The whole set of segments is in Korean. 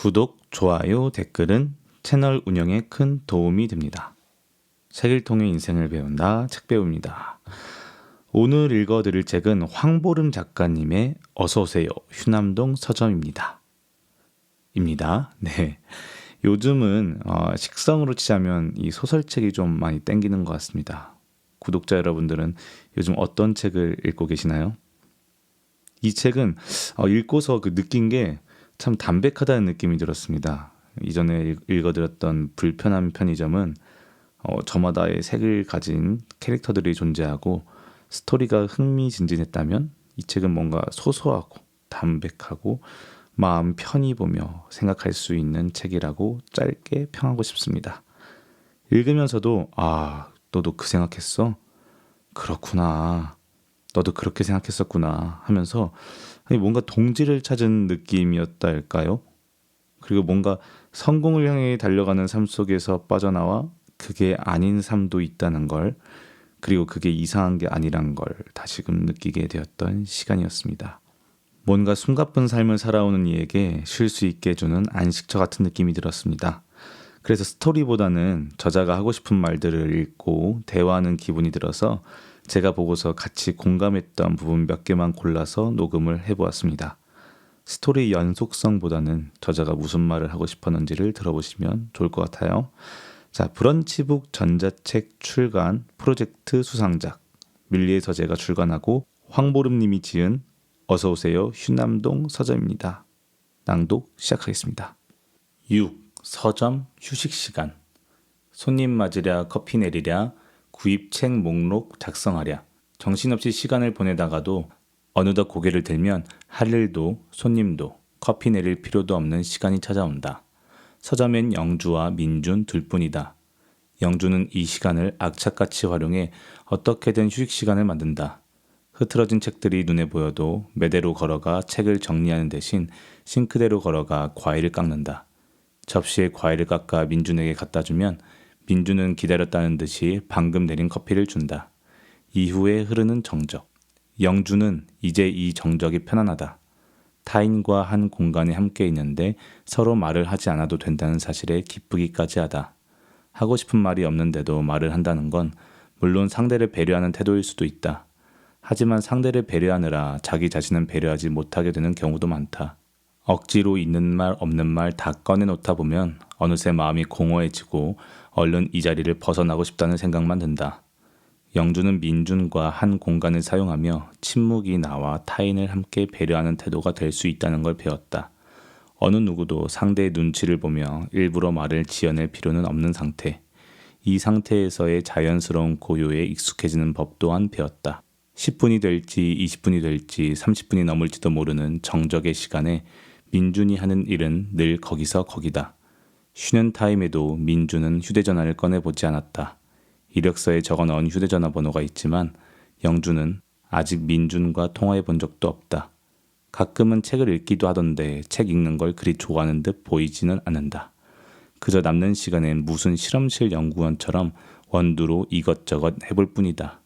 구독, 좋아요, 댓글은 채널 운영에 큰 도움이 됩니다. 책을 통해 인생을 배운다, 책배우입니다. 오늘 읽어드릴 책은 황보름 작가님의 어서오세요, 휴남동 서점입니다. 네. 요즘은 식성으로 치자면 이 소설책이 좀 많이 땡기는 것 같습니다. 구독자 여러분들은 요즘 어떤 책을 읽고 계시나요? 이 책은 읽고서 느낀 게 참 담백하다는 느낌이 들었습니다. 이전에 읽어드렸던 불편한 편의점은 저마다의 색을 가진 캐릭터들이 존재하고 스토리가 흥미진진했다면 이 책은 뭔가 소소하고 담백하고 마음 편히 보며 생각할 수 있는 책이라고 짧게 평하고 싶습니다. 읽으면서도 너도 그 생각했어? 그렇구나. 너도 그렇게 생각했었구나 하면서 뭔가 동지를 찾은 느낌이었달까요? 그리고 뭔가 성공을 향해 달려가는 삶 속에서 빠져나와 그게 아닌 삶도 있다는 걸, 그리고 그게 이상한 게 아니란 걸 다시금 느끼게 되었던 시간이었습니다. 뭔가 숨가쁜 삶을 살아오는 이에게 쉴 수 있게 해주는 안식처 같은 느낌이 들었습니다. 그래서 스토리보다는 저자가 하고 싶은 말들을 읽고 대화하는 기분이 들어서 제가 보고서 같이 공감했던 부분 몇 개만 골라서 녹음을 해보았습니다. 스토리 연속성보다는 저자가 무슨 말을 하고 싶었는지를 들어보시면 좋을 것 같아요. 자, 브런치북 전자책 출간 프로젝트 수상작 밀리의 서재가 출간하고 황보름님이 지은 어서오세요 휴남동 서점입니다. 낭독 시작하겠습니다. 6. 서점 휴식시간. 손님 맞으랴 커피 내리랴 구입 책 목록 작성하랴. 정신없이 시간을 보내다가도 어느덧 고개를 들면 할 일도 손님도 커피 내릴 필요도 없는 시간이 찾아온다. 서점엔 영주와 민준 둘뿐이다. 영주는 이 시간을 악착같이 활용해 어떻게든 휴식 시간을 만든다. 흐트러진 책들이 눈에 보여도 매대로 걸어가 책을 정리하는 대신 싱크대로 걸어가 과일을 깎는다. 접시에 과일을 깎아 민준에게 갖다 주면 민준은 기다렸다는 듯이 방금 내린 커피를 준다. 이후에 흐르는 정적. 영주는 이제 이 정적이 편안하다. 타인과 한 공간에 함께 있는데 서로 말을 하지 않아도 된다는 사실에 기쁘기까지 하다. 하고 싶은 말이 없는데도 말을 한다는 건 물론 상대를 배려하는 태도일 수도 있다. 하지만 상대를 배려하느라 자기 자신은 배려하지 못하게 되는 경우도 많다. 억지로 있는 말 없는 말 다 꺼내놓다 보면 어느새 마음이 공허해지고 얼른 이 자리를 벗어나고 싶다는 생각만 든다. 영주는 민준과 한 공간을 사용하며 침묵이 나와 타인을 함께 배려하는 태도가 될 수 있다는 걸 배웠다. 어느 누구도 상대의 눈치를 보며 일부러 말을 지어낼 필요는 없는 상태. 이 상태에서의 자연스러운 고요에 익숙해지는 법 또한 배웠다. 10분이 될지 20분이 될지 30분이 넘을지도 모르는 정적의 시간에 민준이 하는 일은 늘 거기서 거기다. 쉬는 타임에도 민준은 휴대전화를 꺼내보지 않았다. 이력서에 적어넣은 휴대전화 번호가 있지만 영주는 아직 민준과 통화해 본 적도 없다. 가끔은 책을 읽기도 하던데 책 읽는 걸 그리 좋아하는 듯 보이지는 않는다. 그저 남는 시간엔 무슨 실험실 연구원처럼 원두로 이것저것 해볼 뿐이다.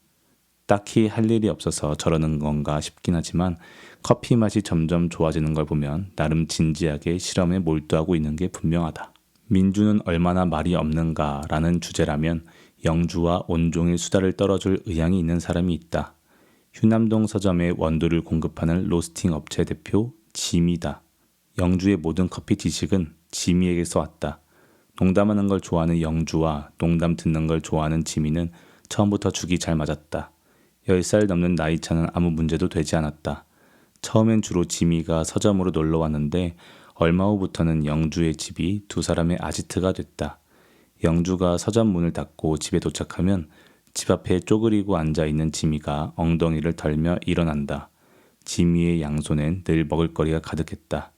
딱히 할 일이 없어서 저러는 건가 싶긴 하지만 커피 맛이 점점 좋아지는 걸 보면 나름 진지하게 실험에 몰두하고 있는 게 분명하다. 민주는 얼마나 말이 없는가라는 주제라면 영주와 온종일 수다를 떨어줄 의향이 있는 사람이 있다. 휴남동 서점에 원두를 공급하는 로스팅 업체 대표 지미다. 영주의 모든 커피 지식은 지미에게서 왔다. 농담하는 걸 좋아하는 영주와 농담 듣는 걸 좋아하는 지미는 처음부터 죽이 잘 맞았다. 10살 넘는 나이차는 아무 문제도 되지 않았다. 처음엔 주로 지미가 서점으로 놀러 왔는데 얼마 후부터는 영주의 집이 두 사람의 아지트가 됐다. 영주가 서점 문을 닫고 집에 도착하면 집 앞에 쪼그리고 앉아있는 지미가 엉덩이를 덜며 일어난다. 지미의 양손엔 늘 먹을거리가 가득했다.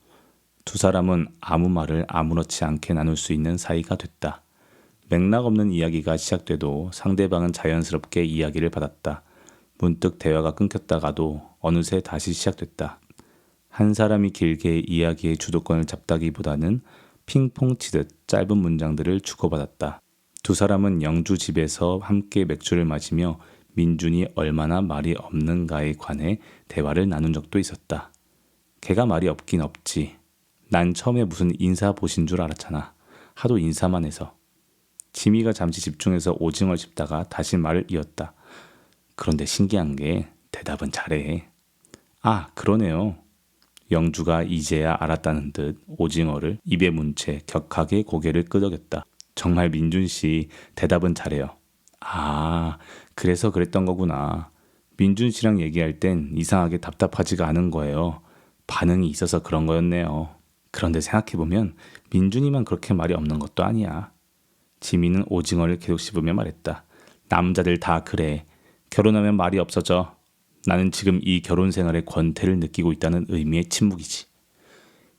두 사람은 아무 말을 아무렇지 않게 나눌 수 있는 사이가 됐다. 맥락 없는 이야기가 시작돼도 상대방은 자연스럽게 이야기를 받았다. 문득 대화가 끊겼다가도 어느새 다시 시작됐다. 한 사람이 길게 이야기의 주도권을 잡다기보다는 핑퐁 치듯 짧은 문장들을 주고받았다. 두 사람은 영주 집에서 함께 맥주를 마시며 민준이 얼마나 말이 없는가에 관해 대화를 나눈 적도 있었다. 걔가 말이 없긴 없지. 난 처음에 무슨 인사 보신 줄 알았잖아. 하도 인사만 해서. 지미가 잠시 집중해서 오징어를 씹다가 다시 말을 이었다. 그런데 신기한 게 대답은 잘해. 아, 그러네요. 영주가 이제야 알았다는 듯 오징어를 입에 문 채 격하게 고개를 끄덕였다. 정말 민준 씨 대답은 잘해요. 아, 그래서 그랬던 거구나. 민준 씨랑 얘기할 땐 이상하게 답답하지가 않은 거예요. 반응이 있어서 그런 거였네요. 그런데 생각해보면 민준이만 그렇게 말이 없는 것도 아니야. 지민은 오징어를 계속 씹으며 말했다. 남자들 다 그래. 결혼하면 말이 없어져. 나는 지금 이 결혼 생활의 권태를 느끼고 있다는 의미의 침묵이지.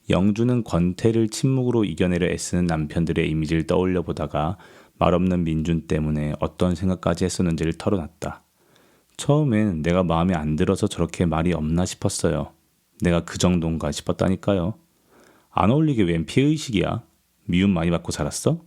영주는 권태를 침묵으로 이겨내려 애쓰는 남편들의 이미지를 떠올려 보다가 말없는 민준 때문에 어떤 생각까지 했었는지를 털어놨다. 처음엔 내가 마음에 안 들어서 저렇게 말이 없나 싶었어요. 내가 그 정도인가 싶었다니까요. 안 어울리게 웬 피해의식이야? 미움 많이 받고 살았어?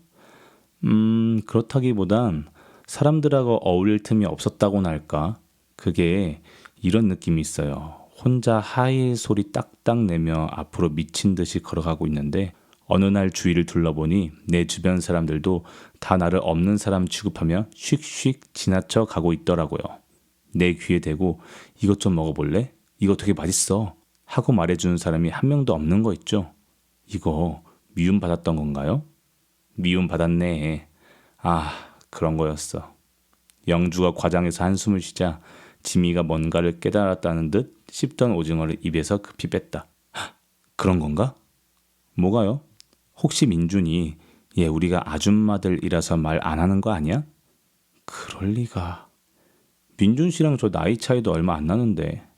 그렇다기보단 사람들하고 어울릴 틈이 없었다고나 할까? 그게 이런 느낌이 있어요. 혼자 하이 소리 딱딱 내며 앞으로 미친 듯이 걸어가고 있는데 어느 날 주위를 둘러보니 내 주변 사람들도 다 나를 없는 사람 취급하며 슉슉 지나쳐 가고 있더라고요. 내 귀에 대고 이것 좀 먹어볼래? 이거 되게 맛있어. 하고 말해주는 사람이 한 명도 없는 거 있죠? 이거 미움 받았던 건가요? 미움 받았네. 아, 그런 거였어. 영주가 과장해서 한숨을 쉬자 지미가 뭔가를 깨달았다는 듯 씹던 오징어를 입에서 급히 뺐다. 그런 건가? 뭐가요? 혹시 민준이 얘 우리가 아줌마들이라서 말 안 하는 거 아니야? 그럴 리가. 민준 씨랑 저 나이 차이도 얼마 안 나는데.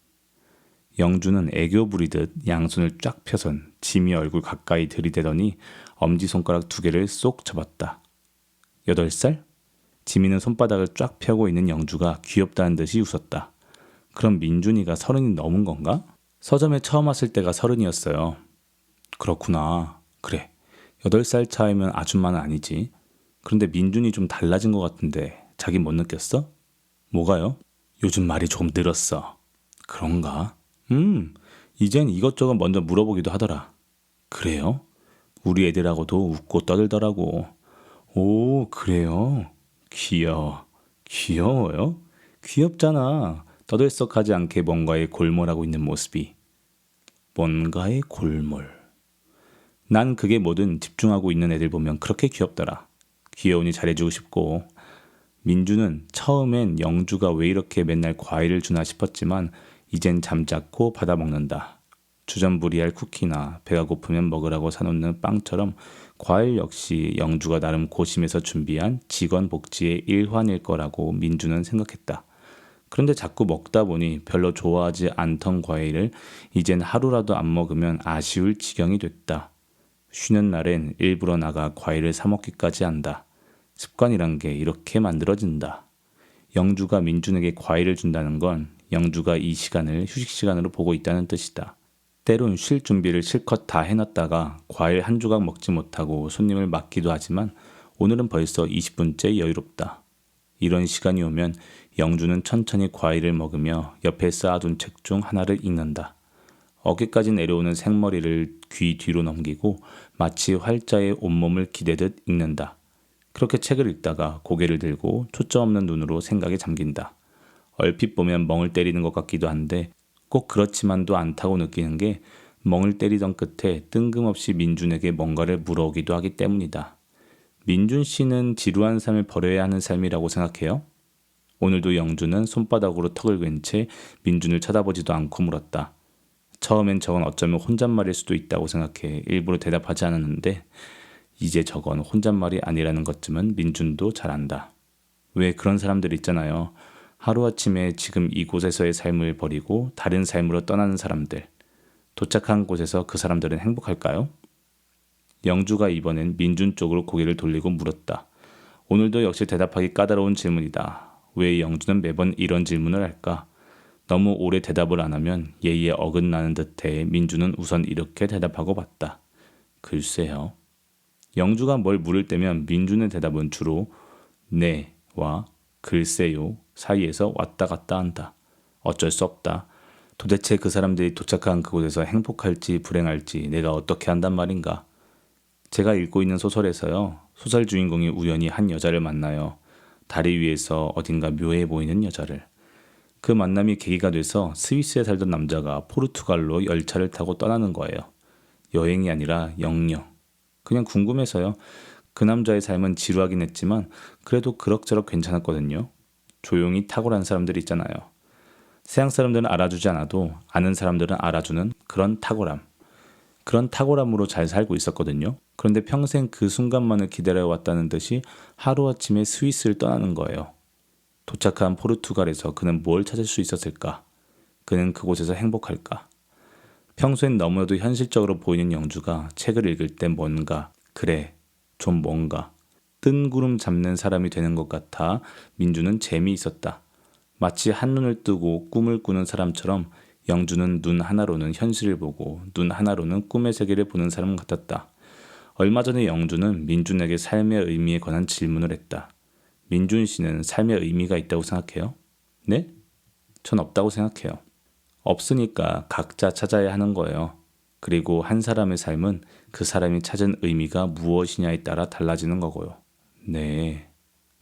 영주는 애교 부리듯 양손을 쫙 펴선 지미 얼굴 가까이 들이대더니 엄지손가락 2개를 쏙 접었다. 8살? 지미는 손바닥을 쫙 펴고 있는 영주가 귀엽다는 듯이 웃었다. 그럼 민준이가 30이 넘은 건가? 서점에 처음 왔을 때가 30이었어요. 그렇구나. 그래. 8살 차이면 아줌마는 아니지. 그런데 민준이 좀 달라진 것 같은데 자긴 못 느꼈어? 뭐가요? 요즘 말이 조금 늘었어. 그런가? 이젠 이것저것 먼저 물어보기도 하더라. 그래요? 우리 애들하고도 웃고 떠들더라고. 오, 그래요? 귀여워. 귀여워요? 귀엽잖아. 떠들썩하지 않게 뭔가에 골몰하고 있는 모습이. 뭔가에 골몰. 난 그게 뭐든 집중하고 있는 애들 보면 그렇게 귀엽더라. 귀여우니 잘해주고 싶고. 민주는 처음엔 영주가 왜 이렇게 맨날 과일을 주나 싶었지만 이젠 잠자코 받아먹는다. 주전부리할 쿠키나 배가 고프면 먹으라고 사놓는 빵처럼 과일 역시 영주가 나름 고심해서 준비한 직원 복지의 일환일 거라고 민주는 생각했다. 그런데 자꾸 먹다 보니 별로 좋아하지 않던 과일을 이젠 하루라도 안 먹으면 아쉬울 지경이 됐다. 쉬는 날엔 일부러 나가 과일을 사 먹기까지 한다. 습관이란 게 이렇게 만들어진다. 영주가 민준에게 과일을 준다는 건 영주가 이 시간을 휴식 시간으로 보고 있다는 뜻이다. 때론 쉴 준비를 실컷 다 해놨다가 과일 한 조각 먹지 못하고 손님을 맞기도 하지만 오늘은 벌써 20분째 여유롭다. 이런 시간이 오면 영주는 천천히 과일을 먹으며 옆에 쌓아둔 책 중 하나를 읽는다. 어깨까지 내려오는 생머리를 귀 뒤로 넘기고 마치 활자의 온몸을 기대듯 읽는다. 그렇게 책을 읽다가 고개를 들고 초점 없는 눈으로 생각에 잠긴다. 얼핏 보면 멍을 때리는 것 같기도 한데 꼭 그렇지만도 않다고 느끼는 게 멍을 때리던 끝에 뜬금없이 민준에게 뭔가를 물어오기도 하기 때문이다. 민준 씨는 지루한 삶을 버려야 하는 삶이라고 생각해요? 오늘도 영주는 손바닥으로 턱을 괸 채 민준을 쳐다보지도 않고 물었다. 처음엔 저건 어쩌면 혼잣말일 수도 있다고 생각해 일부러 대답하지 않았는데 이제 저건 혼잣말이 아니라는 것쯤은 민준도 잘 안다. 왜 그런 사람들 있잖아요. 하루아침에 지금 이곳에서의 삶을 버리고 다른 삶으로 떠나는 사람들. 도착한 곳에서 그 사람들은 행복할까요? 영주가 이번엔 민준 쪽으로 고개를 돌리고 물었다. 오늘도 역시 대답하기 까다로운 질문이다. 왜 영주는 매번 이런 질문을 할까? 너무 오래 대답을 안 하면 예의에 어긋나는 듯해 민주는 우선 이렇게 대답하고 봤다. 글쎄요. 영주가 뭘 물을 때면 민준의 대답은 주로 네와 글쎄요 사이에서 왔다 갔다 한다. 어쩔 수 없다. 도대체 그 사람들이 도착한 그곳에서 행복할지 불행할지 내가 어떻게 한단 말인가? 제가 읽고 있는 소설에서요. 소설 주인공이 우연히 한 여자를 만나요. 다리 위에서 어딘가 묘해 보이는 여자를. 그 만남이 계기가 돼서 스위스에 살던 남자가 포르투갈로 열차를 타고 떠나는 거예요. 여행이 아니라 영영. 그냥 궁금해서요. 그 남자의 삶은 지루하긴 했지만 그래도 그럭저럭 괜찮았거든요. 조용히 탁월한 사람들이 있잖아요. 서양 사람들은 알아주지 않아도 아는 사람들은 알아주는 그런 탁월함. 그런 탁월함으로 잘 살고 있었거든요. 그런데 평생 그 순간만을 기다려왔다는 듯이 하루아침에 스위스를 떠나는 거예요. 도착한 포르투갈에서 그는 뭘 찾을 수 있었을까? 그는 그곳에서 행복할까? 평소엔 너무나도 현실적으로 보이는 영주가 책을 읽을 때 뭔가, 그래, 좀 뭔가, 뜬구름 잡는 사람이 되는 것 같아 민주는 재미있었다. 마치 한눈을 뜨고 꿈을 꾸는 사람처럼 영주는 눈 하나로는 현실을 보고 눈 하나로는 꿈의 세계를 보는 사람 같았다. 얼마 전에 영주는 민준에게 삶의 의미에 관한 질문을 했다. 민준 씨는 삶의 의미가 있다고 생각해요? 네? 전 없다고 생각해요. 없으니까 각자 찾아야 하는 거예요. 그리고 한 사람의 삶은 그 사람이 찾은 의미가 무엇이냐에 따라 달라지는 거고요. 네.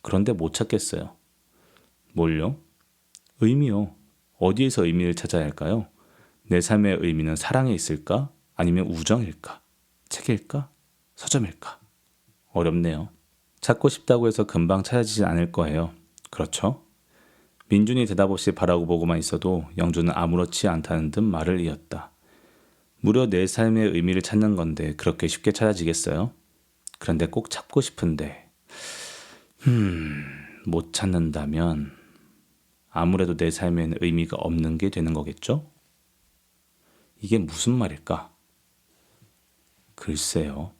그런데 못 찾겠어요. 뭘요? 의미요. 어디에서 의미를 찾아야 할까요? 내 삶의 의미는 사랑에 있을까? 아니면 우정일까? 책일까? 서점일까? 어렵네요. 찾고 싶다고 해서 금방 찾아지진 않을 거예요. 그렇죠? 민준이 대답 없이 바라고 보고만 있어도 영주는 아무렇지 않다는 듯 말을 이었다. 무려 내 삶의 의미를 찾는 건데 그렇게 쉽게 찾아지겠어요? 그런데 꼭 찾고 싶은데 못 찾는다면 아무래도 내 삶에는 의미가 없는 게 되는 거겠죠? 이게 무슨 말일까? 글쎄요.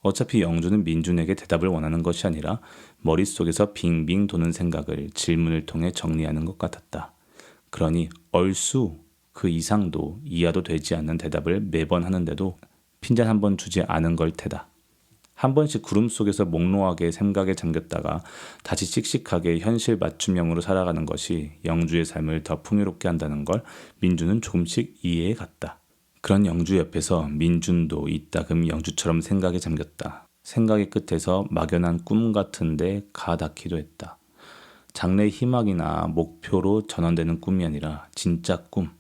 어차피 영주는 민준에게 대답을 원하는 것이 아니라 머릿속에서 빙빙 도는 생각을 질문을 통해 정리하는 것 같았다. 그러니 얼쑤 그 이상도 이하도 되지 않는 대답을 매번 하는데도 핀잔 한 번 주지 않은 걸 테다. 한 번씩 구름 속에서 몽롱하게 생각에 잠겼다가 다시 씩씩하게 현실 맞춤형으로 살아가는 것이 영주의 삶을 더 풍요롭게 한다는 걸 민준은 조금씩 이해해 갔다. 그런 영주 옆에서 민준도 이따금 영주처럼 생각에 잠겼다. 생각의 끝에서 막연한 꿈 같은데 가닿기도 했다. 장래 희망이나 목표로 전환되는 꿈이 아니라 진짜 꿈.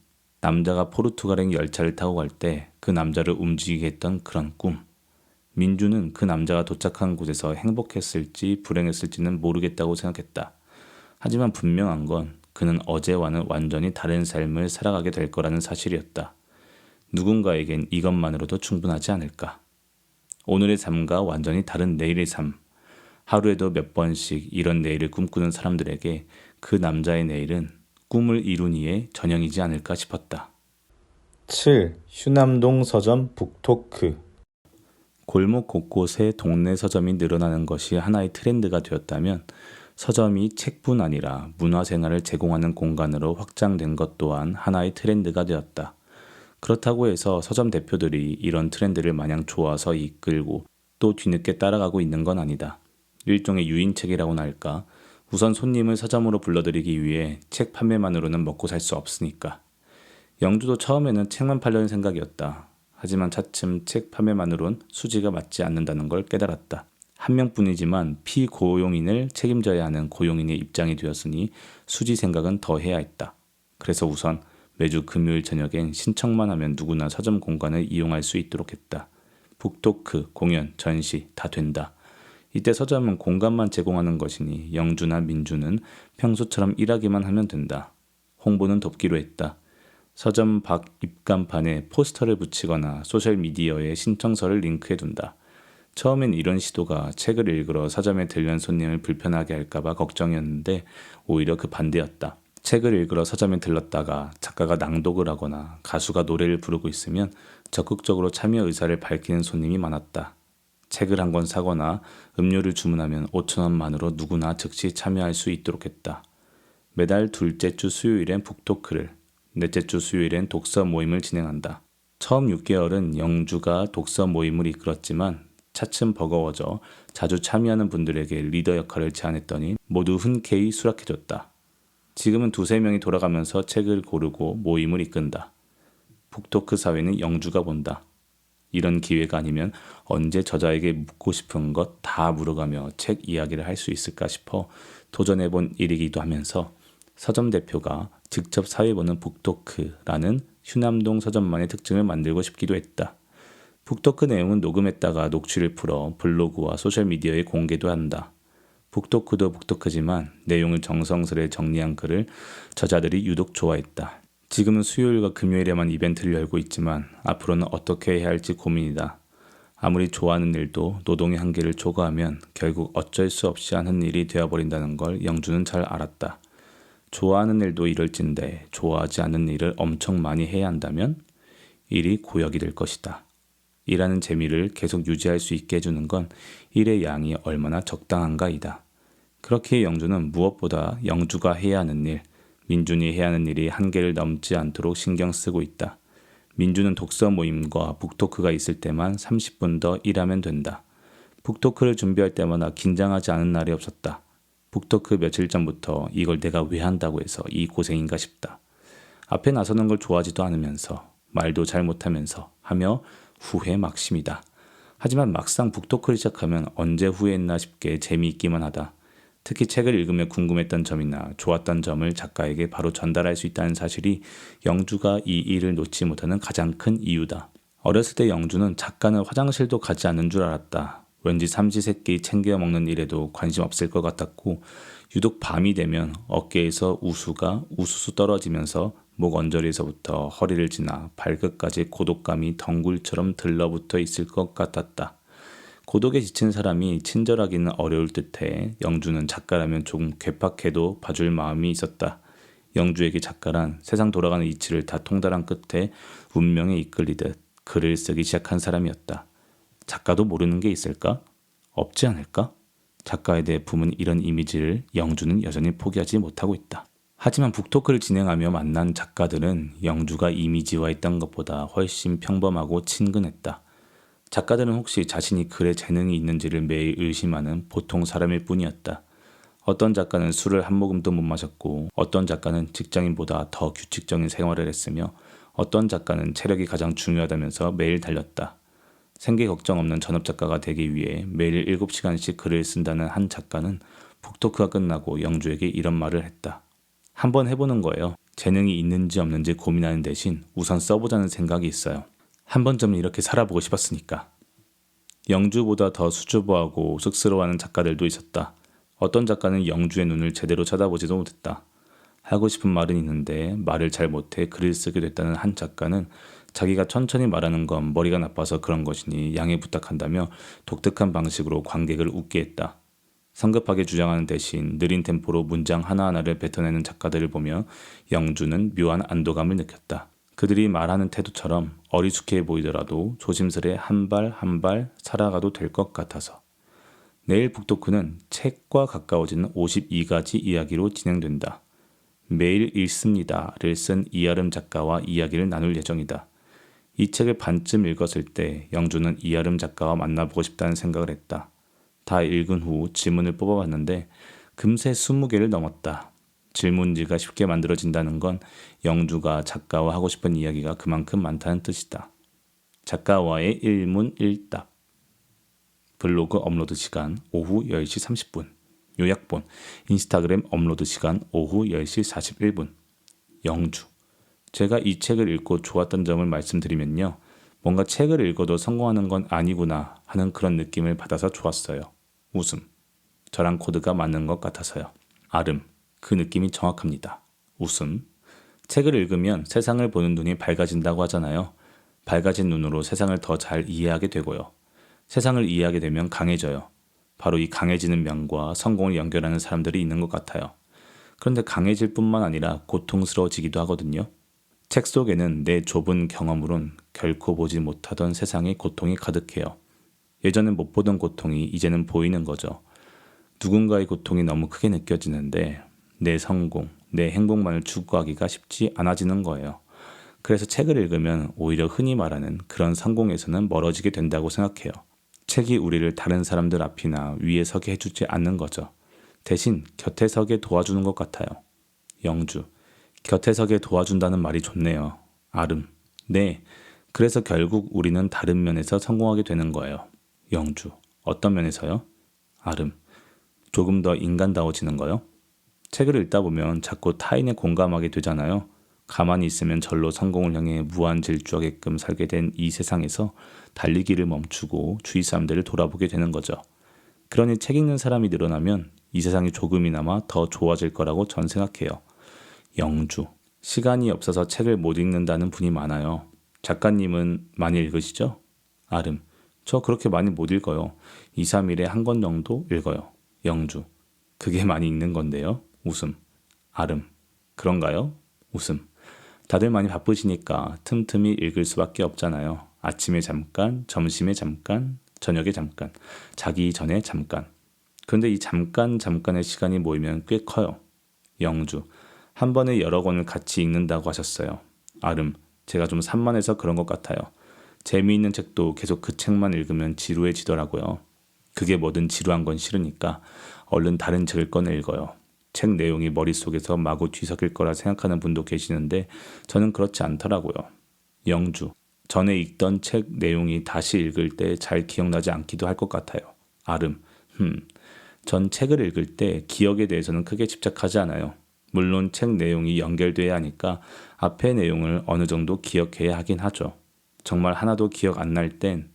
남자가 포르투갈행 열차를 타고 갈 때 그 남자를 움직이게 했던 그런 꿈. 민주는 그 남자가 도착한 곳에서 행복했을지 불행했을지는 모르겠다고 생각했다. 하지만 분명한 건 그는 어제와는 완전히 다른 삶을 살아가게 될 거라는 사실이었다. 누군가에겐 이것만으로도 충분하지 않을까. 오늘의 삶과 완전히 다른 내일의 삶. 하루에도 몇 번씩 이런 내일을 꿈꾸는 사람들에게 그 남자의 내일은 꿈을 이룬 이의 전형이지 않을까 싶었다. 7. 휴남동 서점 북토크. 골목 곳곳에 동네 서점이 늘어나는 것이 하나의 트렌드가 되었다면 서점이 책뿐 아니라 문화생활을 제공하는 공간으로 확장된 것 또한 하나의 트렌드가 되었다. 그렇다고 해서 서점 대표들이 이런 트렌드를 마냥 좋아서 이끌고 또 뒤늦게 따라가고 있는 건 아니다. 일종의 유인책이라고나 할까? 우선 손님을 서점으로 불러들이기 위해 책 판매만으로는 먹고 살 수 없으니까. 영주도 처음에는 책만 팔려는 생각이었다. 하지만 차츰 책 판매만으론 수지가 맞지 않는다는 걸 깨달았다. 한 명뿐이지만 피고용인을 책임져야 하는 고용인의 입장이 되었으니 수지 생각은 더 해야 했다. 그래서 우선 매주 금요일 저녁엔 신청만 하면 누구나 서점 공간을 이용할 수 있도록 했다. 북토크, 공연, 전시 다 된다. 이때 서점은 공간만 제공하는 것이니 영주나 민주는 평소처럼 일하기만 하면 된다. 홍보는 돕기로 했다. 서점 밖 입간판에 포스터를 붙이거나 소셜미디어에 신청서를 링크해둔다. 처음엔 이런 시도가 책을 읽으러 서점에 들른 손님을 불편하게 할까봐 걱정이었는데 오히려 그 반대였다. 책을 읽으러 서점에 들렀다가 작가가 낭독을 하거나 가수가 노래를 부르고 있으면 적극적으로 참여 의사를 밝히는 손님이 많았다. 책을 한 권 사거나 음료를 주문하면 5,000원만으로 누구나 즉시 참여할 수 있도록 했다. 매달 둘째 주 수요일엔 북토크를, 넷째 주 수요일엔 독서 모임을 진행한다. 처음 6개월은 영주가 독서 모임을 이끌었지만 차츰 버거워져 자주 참여하는 분들에게 리더 역할을 제안했더니 모두 흔쾌히 수락해줬다. 지금은 두세 명이 돌아가면서 책을 고르고 모임을 이끈다. 북토크 사회는 영주가 본다. 이런 기회가 아니면 언제 저자에게 묻고 싶은 것 다 물어가며 책 이야기를 할 수 있을까 싶어 도전해본 일이기도 하면서 서점 대표가 직접 사회 보는 북토크라는 휴남동 서점만의 특징을 만들고 싶기도 했다. 북토크 내용은 녹음했다가 녹취를 풀어 블로그와 소셜미디어에 공개도 한다. 북토크도 북토크지만 내용을 정성스레 정리한 글을 저자들이 유독 좋아했다. 지금은 수요일과 금요일에만 이벤트를 열고 있지만 앞으로는 어떻게 해야 할지 고민이다. 아무리 좋아하는 일도 노동의 한계를 초과하면 결국 어쩔 수 없이 하는 일이 되어버린다는 걸 영주는 잘 알았다. 좋아하는 일도 이럴진데 좋아하지 않는 일을 엄청 많이 해야 한다면 일이 고역이 될 것이다. 일하는 재미를 계속 유지할 수 있게 해주는 건 일의 양이 얼마나 적당한가이다. 그렇게 영주는 무엇보다 영주가 해야 하는 일, 민준이 해야 하는 일이 한계를 넘지 않도록 신경 쓰고 있다. 민준은 독서 모임과 북토크가 있을 때만 30분 더 일하면 된다. 북토크를 준비할 때마다 긴장하지 않은 날이 없었다. 북토크 며칠 전부터 이걸 내가 왜 한다고 해서 이 고생인가 싶다. 앞에 나서는 걸 좋아하지도 않으면서 말도 잘 못하면서 하며 후회 막심이다. 하지만 막상 북토크를 시작하면 언제 후회했나 싶게 재미있기만 하다. 특히 책을 읽으며 궁금했던 점이나 좋았던 점을 작가에게 바로 전달할 수 있다는 사실이 영주가 이 일을 놓지 못하는 가장 큰 이유다. 어렸을 때 영주는 작가는 화장실도 가지 않는 줄 알았다. 왠지 삼시세끼 챙겨 먹는 일에도 관심 없을 것 같았고 유독 밤이 되면 어깨에서 우수가 우수수 떨어지면서 목 언저리에서부터 허리를 지나 발끝까지 고독감이 덩굴처럼 들러붙어 있을 것 같았다. 고독에 지친 사람이 친절하기는 어려울 듯해 영주는 작가라면 조금 괴팍해도 봐줄 마음이 있었다. 영주에게 작가란 세상 돌아가는 이치를 다 통달한 끝에 운명에 이끌리듯 글을 쓰기 시작한 사람이었다. 작가도 모르는 게 있을까? 없지 않을까? 작가에 대해 품은 이런 이미지를 영주는 여전히 포기하지 못하고 있다. 하지만 북토크를 진행하며 만난 작가들은 영주가 이미지화했던 것보다 훨씬 평범하고 친근했다. 작가들은 혹시 자신이 글에 재능이 있는지를 매일 의심하는 보통 사람일 뿐이었다. 어떤 작가는 술을 한 모금도 못 마셨고 어떤 작가는 직장인보다 더 규칙적인 생활을 했으며 어떤 작가는 체력이 가장 중요하다면서 매일 달렸다. 생계 걱정 없는 전업작가가 되기 위해 매일 7시간씩 글을 쓴다는 한 작가는 북토크가 끝나고 영주에게 이런 말을 했다. 한번 해보는 거예요. 재능이 있는지 없는지 고민하는 대신 우선 써보자는 생각이 있어요. 한 번쯤은 이렇게 살아보고 싶었으니까. 영주보다 더 수줍어하고 쑥스러워하는 작가들도 있었다. 어떤 작가는 영주의 눈을 제대로 쳐다보지도 못했다. 하고 싶은 말은 있는데 말을 잘 못해 글을 쓰게 됐다는 한 작가는 자기가 천천히 말하는 건 머리가 나빠서 그런 것이니 양해 부탁한다며 독특한 방식으로 관객을 웃게 했다. 성급하게 주장하는 대신 느린 템포로 문장 하나하나를 뱉어내는 작가들을 보며 영주는 묘한 안도감을 느꼈다. 그들이 말하는 태도처럼 어리숙해 보이더라도 조심스레 한 발 한 발 살아가도 될 것 같아서. 내일 북토크는 책과 가까워지는 52가지 이야기로 진행된다. 매일 읽습니다를 쓴 이아름 작가와 이야기를 나눌 예정이다. 이 책을 반쯤 읽었을 때 영주는 이아름 작가와 만나보고 싶다는 생각을 했다. 다 읽은 후 질문을 뽑아봤는데 금세 20개를 넘었다. 질문지가 쉽게 만들어진다는 건 영주가 작가와 하고 싶은 이야기가 그만큼 많다는 뜻이다. 작가와의 일문일답. 블로그 업로드 시간 오후 10시 30분. 요약본. 인스타그램 업로드 시간 오후 10시 41분. 영주. 제가 이 책을 읽고 좋았던 점을 말씀드리면요. 뭔가 책을 읽어도 성공하는 건 아니구나 하는 그런 느낌을 받아서 좋았어요. 웃음. 저랑 코드가 맞는 것 같아서요. 아름. 그 느낌이 정확합니다. 웃음. 책을 읽으면 세상을 보는 눈이 밝아진다고 하잖아요. 밝아진 눈으로 세상을 더 잘 이해하게 되고요. 세상을 이해하게 되면 강해져요. 바로 이 강해지는 면과 성공을 연결하는 사람들이 있는 것 같아요. 그런데 강해질 뿐만 아니라 고통스러워지기도 하거든요. 책 속에는 내 좁은 경험으론 결코 보지 못하던 세상의 고통이 가득해요. 예전엔 못 보던 고통이 이제는 보이는 거죠. 누군가의 고통이 너무 크게 느껴지는데 내 성공, 내 행복만을 추구하기가 쉽지 않아지는 거예요. 그래서 책을 읽으면 오히려 흔히 말하는 그런 성공에서는 멀어지게 된다고 생각해요. 책이 우리를 다른 사람들 앞이나 위에 서게 해주지 않는 거죠. 대신 곁에 서게 도와주는 것 같아요. 영주. 곁에서게 도와준다는 말이 좋네요. 아름. 네. 그래서 결국 우리는 다른 면에서 성공하게 되는 거예요. 영주. 어떤 면에서요? 아름. 조금 더 인간다워지는 거요? 책을 읽다 보면 자꾸 타인에 공감하게 되잖아요. 가만히 있으면 절로 성공을 향해 무한 질주하게끔 살게 된 이 세상에서 달리기를 멈추고 주위 사람들을 돌아보게 되는 거죠. 그러니 책 읽는 사람이 늘어나면 이 세상이 조금이나마 더 좋아질 거라고 전 생각해요. 영주. 시간이 없어서 책을 못 읽는다는 분이 많아요. 작가님은 많이 읽으시죠? 아름. 저 그렇게 많이 못 읽어요. 2, 3일에 한 권 정도 읽어요. 영주. 그게 많이 읽는 건데요. 웃음. 아름. 그런가요? 웃음. 다들 많이 바쁘시니까 틈틈이 읽을 수밖에 없잖아요. 아침에 잠깐, 점심에 잠깐, 저녁에 잠깐, 자기 전에 잠깐. 그런데 이 잠깐의 시간이 모이면 꽤 커요. 영주. 한 번에 여러 권을 같이 읽는다고 하셨어요. 아름. 제가 좀 산만해서 그런 것 같아요. 재미있는 책도 계속 그 책만 읽으면 지루해지더라고요. 그게 뭐든 지루한 건 싫으니까 얼른 다른 책을 꺼내 읽어요. 책 내용이 머릿속에서 마구 뒤섞일 거라 생각하는 분도 계시는데 저는 그렇지 않더라고요. 영주. 전에 읽던 책 내용이 다시 읽을 때 잘 기억나지 않기도 할 것 같아요. 아름. 전 책을 읽을 때 기억에 대해서는 크게 집착하지 않아요. 물론 책 내용이 연결돼야 하니까 앞의 내용을 어느 정도 기억해야 하긴 하죠. 정말 하나도 기억 안 날 땐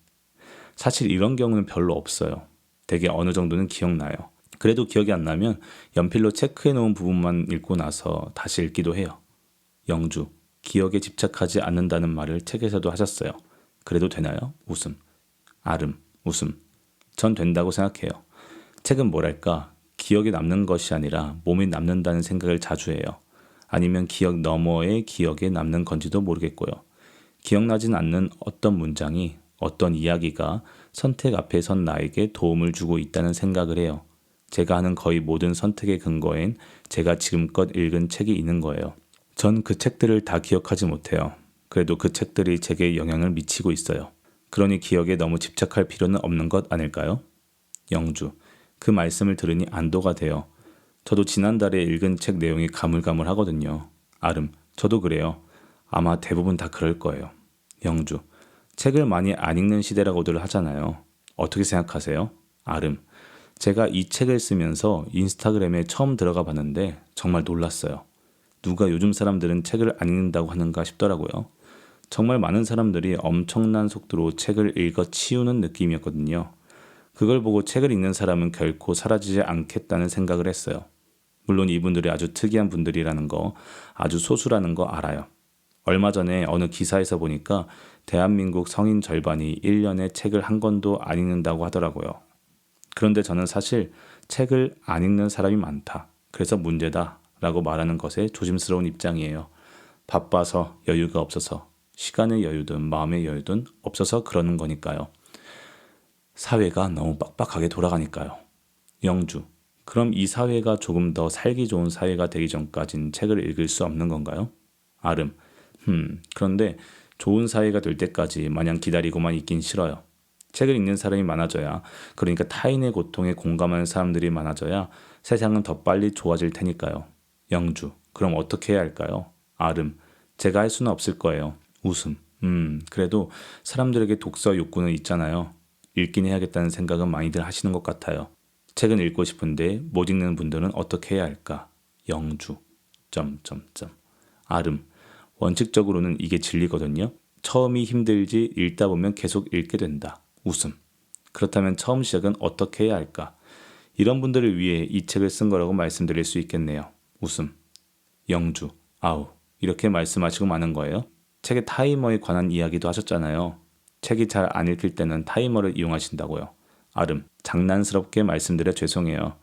사실 이런 경우는 별로 없어요. 되게 어느 정도는 기억나요. 그래도 기억이 안 나면 연필로 체크해 놓은 부분만 읽고 나서 다시 읽기도 해요. 영주. 기억에 집착하지 않는다는 말을 책에서도 하셨어요. 그래도 되나요? 웃음. 아름. 웃음. 전 된다고 생각해요. 책은 뭐랄까 기억에 남는 것이 아니라 몸에 남는다는 생각을 자주 해요. 아니면 기억 너머의 기억에 남는 건지도 모르겠고요. 기억나진 않는 어떤 문장이 어떤 이야기가 선택 앞에 선 나에게 도움을 주고 있다는 생각을 해요. 제가 하는 거의 모든 선택의 근거엔 제가 지금껏 읽은 책이 있는 거예요. 전 그 책들을 다 기억하지 못해요. 그래도 그 책들이 제게 영향을 미치고 있어요. 그러니 기억에 너무 집착할 필요는 없는 것 아닐까요? 영주. 그 말씀을 들으니 안도가 돼요. 저도 지난달에 읽은 책 내용이 가물가물하거든요. 아름. 저도 그래요. 아마 대부분 다 그럴 거예요. 영주. 책을 많이 안 읽는 시대라고들 하잖아요. 어떻게 생각하세요? 아름. 제가 이 책을 쓰면서 인스타그램에 처음 들어가 봤는데 정말 놀랐어요. 누가 요즘 사람들은 책을 안 읽는다고 하는가 싶더라고요. 정말 많은 사람들이 엄청난 속도로 책을 읽어 치우는 느낌이었거든요. 그걸 보고 책을 읽는 사람은 결코 사라지지 않겠다는 생각을 했어요. 물론 이분들이 아주 특이한 분들이라는 거, 아주 소수라는 거 알아요. 얼마 전에 어느 기사에서 보니까 대한민국 성인 절반이 1년에 책을 한 권도 안 읽는다고 하더라고요. 그런데 저는 사실 책을 안 읽는 사람이 많다. 그래서 문제다. 라고 말하는 것에 조심스러운 입장이에요. 바빠서 여유가 없어서 시간의 여유든 마음의 여유든 없어서 그러는 거니까요. 사회가 너무 빡빡하게 돌아가니까요. 영주. 그럼 이 사회가 조금 더 살기 좋은 사회가 되기 전까진 책을 읽을 수 없는 건가요? 아름. 그런데 좋은 사회가 될 때까지 마냥 기다리고만 있긴 싫어요. 책을 읽는 사람이 많아져야, 그러니까 타인의 고통에 공감하는 사람들이 많아져야 세상은 더 빨리 좋아질 테니까요. 영주. 그럼 어떻게 해야 할까요? 아름. 제가 할 수는 없을 거예요. 웃음. 그래도 사람들에게 독서 욕구는 있잖아요. 읽긴 해야겠다는 생각은 많이들 하시는 것 같아요. 책은 읽고 싶은데 못 읽는 분들은 어떻게 해야 할까? 영주. 아름. 원칙적으로는 이게 진리거든요. 처음이 힘들지 읽다 보면 계속 읽게 된다. 웃음. 그렇다면 처음 시작은 어떻게 해야 할까? 이런 분들을 위해 이 책을 쓴 거라고 말씀드릴 수 있겠네요. 웃음. 영주. 아우. 이렇게 말씀하시고 마는 거예요? 책의 타이머에 관한 이야기도 하셨잖아요. 책이 잘 안 읽힐 때는 타이머를 이용하신다고요. 아름. 장난스럽게 말씀드려 죄송해요.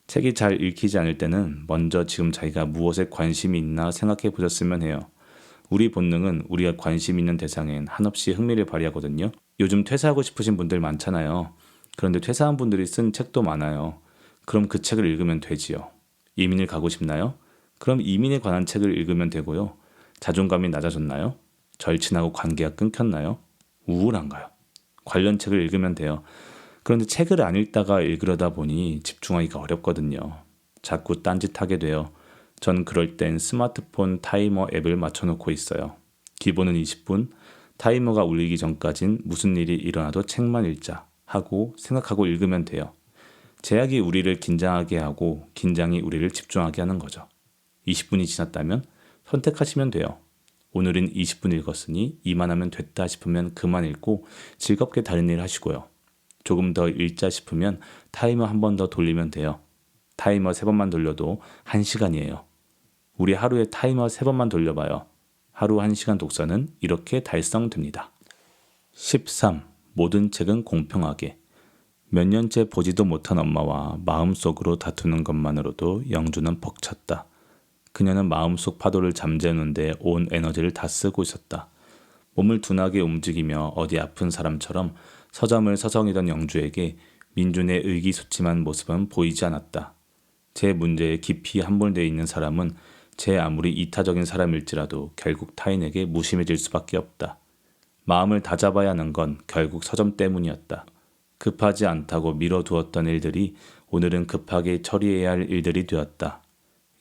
책이 잘 읽히지 않을 때는 먼저 지금 자기가 무엇에 관심이 있나 생각해 보셨으면 해요. 우리 본능은 우리가 관심 있는 대상엔 한없이 흥미를 발휘하거든요. 요즘 퇴사하고 싶으신 분들 많잖아요. 그런데 퇴사한 분들이 쓴 책도 많아요. 그럼 그 책을 읽으면 되지요. 이민을 가고 싶나요? 그럼 이민에 관한 책을 읽으면 되고요. 자존감이 낮아졌나요? 절친하고 관계가 끊겼나요? 우울한가요? 관련 책을 읽으면 돼요. 그런데 책을 안 읽다가 읽으려다 보니 집중하기가 어렵거든요. 자꾸 딴짓하게 돼요. 전 그럴 땐 스마트폰 타이머 앱을 맞춰놓고 있어요. 기본은 20분, 타이머가 울리기 전까진 무슨 일이 일어나도 책만 읽자 하고 생각하고 읽으면 돼요. 제약이 우리를 긴장하게 하고 긴장이 우리를 집중하게 하는 거죠. 20분이 지났다면 선택하시면 돼요. 오늘은 20분 읽었으니 이만하면 됐다 싶으면 그만 읽고 즐겁게 다른 일 하시고요. 조금 더 읽자 싶으면 타이머 한 번 더 돌리면 돼요. 타이머 3번만 돌려도 1시간이에요. 우리 하루에 타이머 3번만 돌려봐요. 하루 1시간 독서는 이렇게 달성됩니다. 13. 모든 책은 공평하게. 몇 년째 보지도 못한 엄마와 마음속으로 다투는 것만으로도 영주는 벅찼다. 그녀는 마음속 파도를 잠재우는데 온 에너지를 다 쓰고 있었다. 몸을 둔하게 움직이며 어디 아픈 사람처럼 서점을 서성이던 영주에게 민준의 의기소침한 모습은 보이지 않았다. 제 문제에 깊이 함몰되어 있는 사람은 제 아무리 이타적인 사람일지라도 결국 타인에게 무심해질 수밖에 없다. 마음을 다잡아야 하는 건 결국 서점 때문이었다. 급하지 않다고 미뤄두었던 일들이 오늘은 급하게 처리해야 할 일들이 되었다.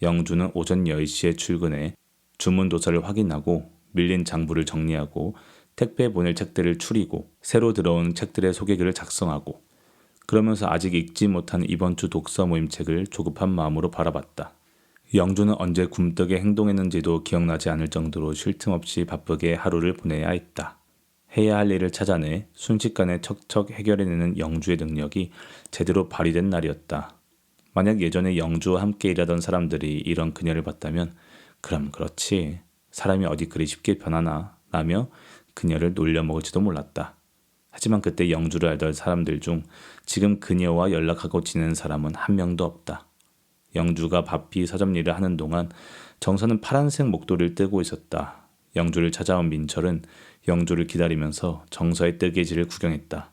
영주는 오전 10시에 출근해 주문 도서를 확인하고 밀린 장부를 정리하고 택배 보낼 책들을 추리고 새로 들어온 책들의 소개글을 작성하고 그러면서 아직 읽지 못한 이번 주 독서 모임 책을 조급한 마음으로 바라봤다. 영주는 언제 굼뜨게 행동했는지도 기억나지 않을 정도로 쉴 틈 없이 바쁘게 하루를 보내야 했다. 해야 할 일을 찾아내 순식간에 척척 해결해내는 영주의 능력이 제대로 발휘된 날이었다. 만약 예전에 영주와 함께 일하던 사람들이 이런 그녀를 봤다면 그럼 그렇지, 사람이 어디 그리 쉽게 변하나 라며 그녀를 놀려먹을지도 몰랐다. 하지만 그때 영주를 알던 사람들 중 지금 그녀와 연락하고 지내는 사람은 한 명도 없다. 영주가 바삐 서점 일을 하는 동안 정서는 파란색 목도리를 뜨고 있었다. 영주를 찾아온 민철은 영주를 기다리면서 정서의 뜨개질을 구경했다.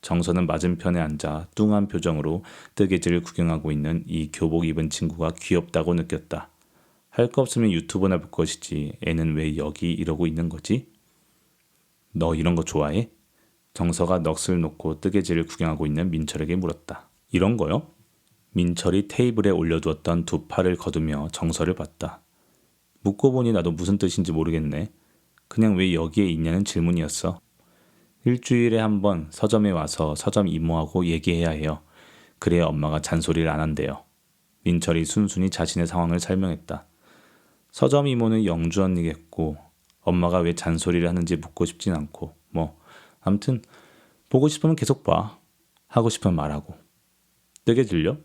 정서는 맞은편에 앉아 뚱한 표정으로 뜨개질을 구경하고 있는 이 교복 입은 친구가 귀엽다고 느꼈다. 할 거 없으면 유튜브나 볼 것이지 애는 왜 여기 이러고 있는 거지? 너 이런 거 좋아해? 정서가 넋을 놓고 뜨개질을 구경하고 있는 민철에게 물었다. 이런 거요? 민철이 테이블에 올려두었던 두 팔을 거두며 정서를 봤다. 묻고 보니 나도 무슨 뜻인지 모르겠네. 그냥 왜 여기에 있냐는 질문이었어. 일주일에 한 번 서점에 와서 서점 이모하고 얘기해야 해요. 그래야 엄마가 잔소리를 안 한대요. 민철이 순순히 자신의 상황을 설명했다. 서점 이모는 영주 언니겠고 엄마가 왜 잔소리를 하는지 묻고 싶진 않고 암튼 보고 싶으면 계속 봐. 하고 싶으면 말하고. 뜨개질려?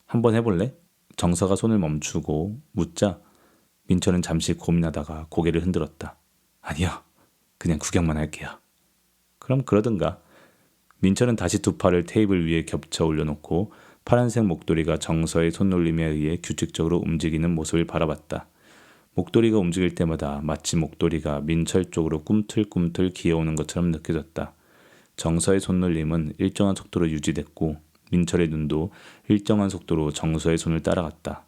한번 해볼래? 정서가 손을 멈추고 묻자 민철은 잠시 고민하다가 고개를 흔들었다. 아니요. 그냥 구경만 할게요. 그럼 그러든가. 민철은 다시 두 팔을 테이블 위에 겹쳐 올려놓고 파란색 목도리가 정서의 손놀림에 의해 규칙적으로 움직이는 모습을 바라봤다. 목도리가 움직일 때마다 마치 목도리가 민철 쪽으로 꿈틀꿈틀 기어오는 것처럼 느껴졌다. 정서의 손놀림은 일정한 속도로 유지됐고 민철의 눈도 일정한 속도로 정서의 손을 따라갔다.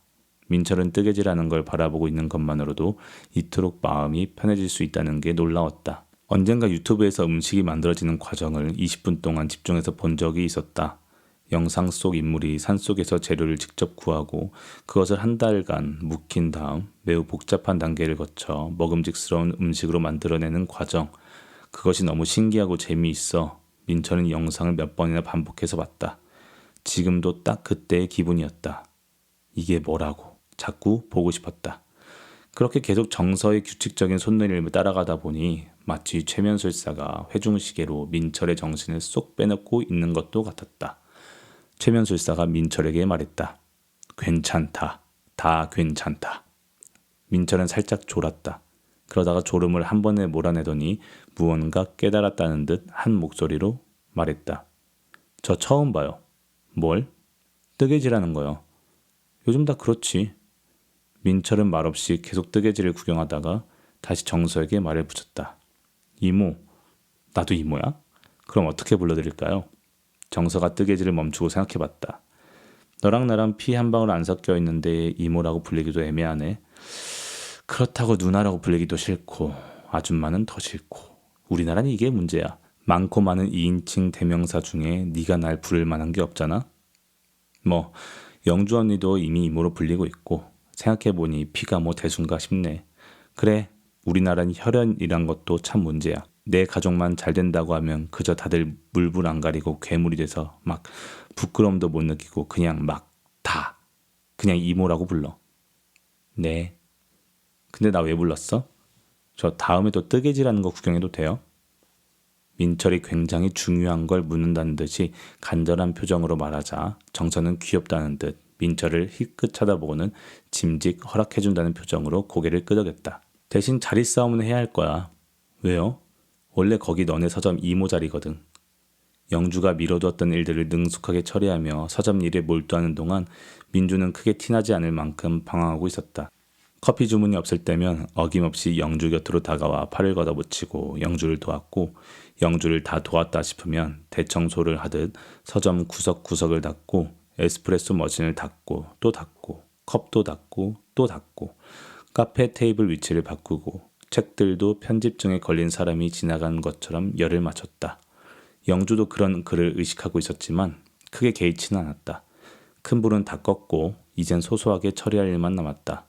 민철은 뜨개질하는 걸 바라보고 있는 것만으로도 이토록 마음이 편해질 수 있다는 게 놀라웠다. 언젠가 유튜브에서 음식이 만들어지는 과정을 20분 동안 집중해서 본 적이 있었다. 영상 속 인물이 산속에서 재료를 직접 구하고 그것을 한 달간 묵힌 다음 매우 복잡한 단계를 거쳐 먹음직스러운 음식으로 만들어내는 과정. 그것이 너무 신기하고 재미있어 민철은 영상을 몇 번이나 반복해서 봤다. 지금도 딱 그때의 기분이었다. 이게 뭐라고 자꾸 보고 싶었다. 그렇게 계속 정서의 규칙적인 손놀림을 따라가다 보니 마치 최면술사가 회중시계로 민철의 정신을 쏙 빼놓고 있는 것도 같았다. 최면술사가 민철에게 말했다. 괜찮다. 다 괜찮다. 민철은 살짝 졸았다. 그러다가 졸음을 한 번에 몰아내더니 무언가 깨달았다는 듯 한 목소리로 말했다. 저 처음 봐요. 뭘? 뜨개질하는 거요. 요즘 다 그렇지. 민철은 말없이 계속 뜨개질을 구경하다가 다시 정서에게 말을 붙였다. 이모, 나도 이모야? 그럼 어떻게 불러드릴까요? 정서가 뜨개질을 멈추고 생각해봤다. 너랑 나랑 피 한 방울 안 섞여 있는데 이모라고 불리기도 애매하네. 그렇다고 누나라고 불리기도 싫고 아줌마는 더 싫고 우리나라는 이게 문제야. 많고 많은 2인칭 대명사 중에 네가 날 부를 만한 게 없잖아. 영주 언니도 이미 이모로 불리고 있고 생각해보니 피가 뭐 대수인가 싶네. 그래, 우리나라는 혈연이란 것도 참 문제야. 내 가족만 잘 된다고 하면 그저 다들 물불 안 가리고 괴물이 돼서 막 부끄러움도 못 느끼고 그냥 막 다 그냥 이모라고 불러. 네. 근데 나 왜 불렀어? 저 다음에 또 뜨개질하는 거 구경해도 돼요? 민철이 굉장히 중요한 걸 묻는다는 듯이 간절한 표정으로 말하자 정서는 귀엽다는 듯 민철을 희끗 쳐다보고는 짐직 허락해준다는 표정으로 고개를 끄덕였다. 대신 자리 싸움은 해야 할 거야. 왜요? 원래 거기 너네 서점 이모 자리거든. 영주가 미뤄두었던 일들을 능숙하게 처리하며 서점 일에 몰두하는 동안 민주는 크게 티나지 않을 만큼 방황하고 있었다. 커피 주문이 없을 때면 어김없이 영주 곁으로 다가와 팔을 걷어붙이고 영주를 도왔고 영주를 다 도왔다 싶으면 대청소를 하듯 서점 구석구석을 닦고 에스프레소 머신을 닦고 또 닦고 컵도 닦고 또 닦고 카페 테이블 위치를 바꾸고 책들도 편집증에 걸린 사람이 지나간 것처럼 열을 맞췄다. 영주도 그런 그를 의식하고 있었지만 크게 개의치는 않았다. 큰 불은 다 껐고 이젠 소소하게 처리할 일만 남았다.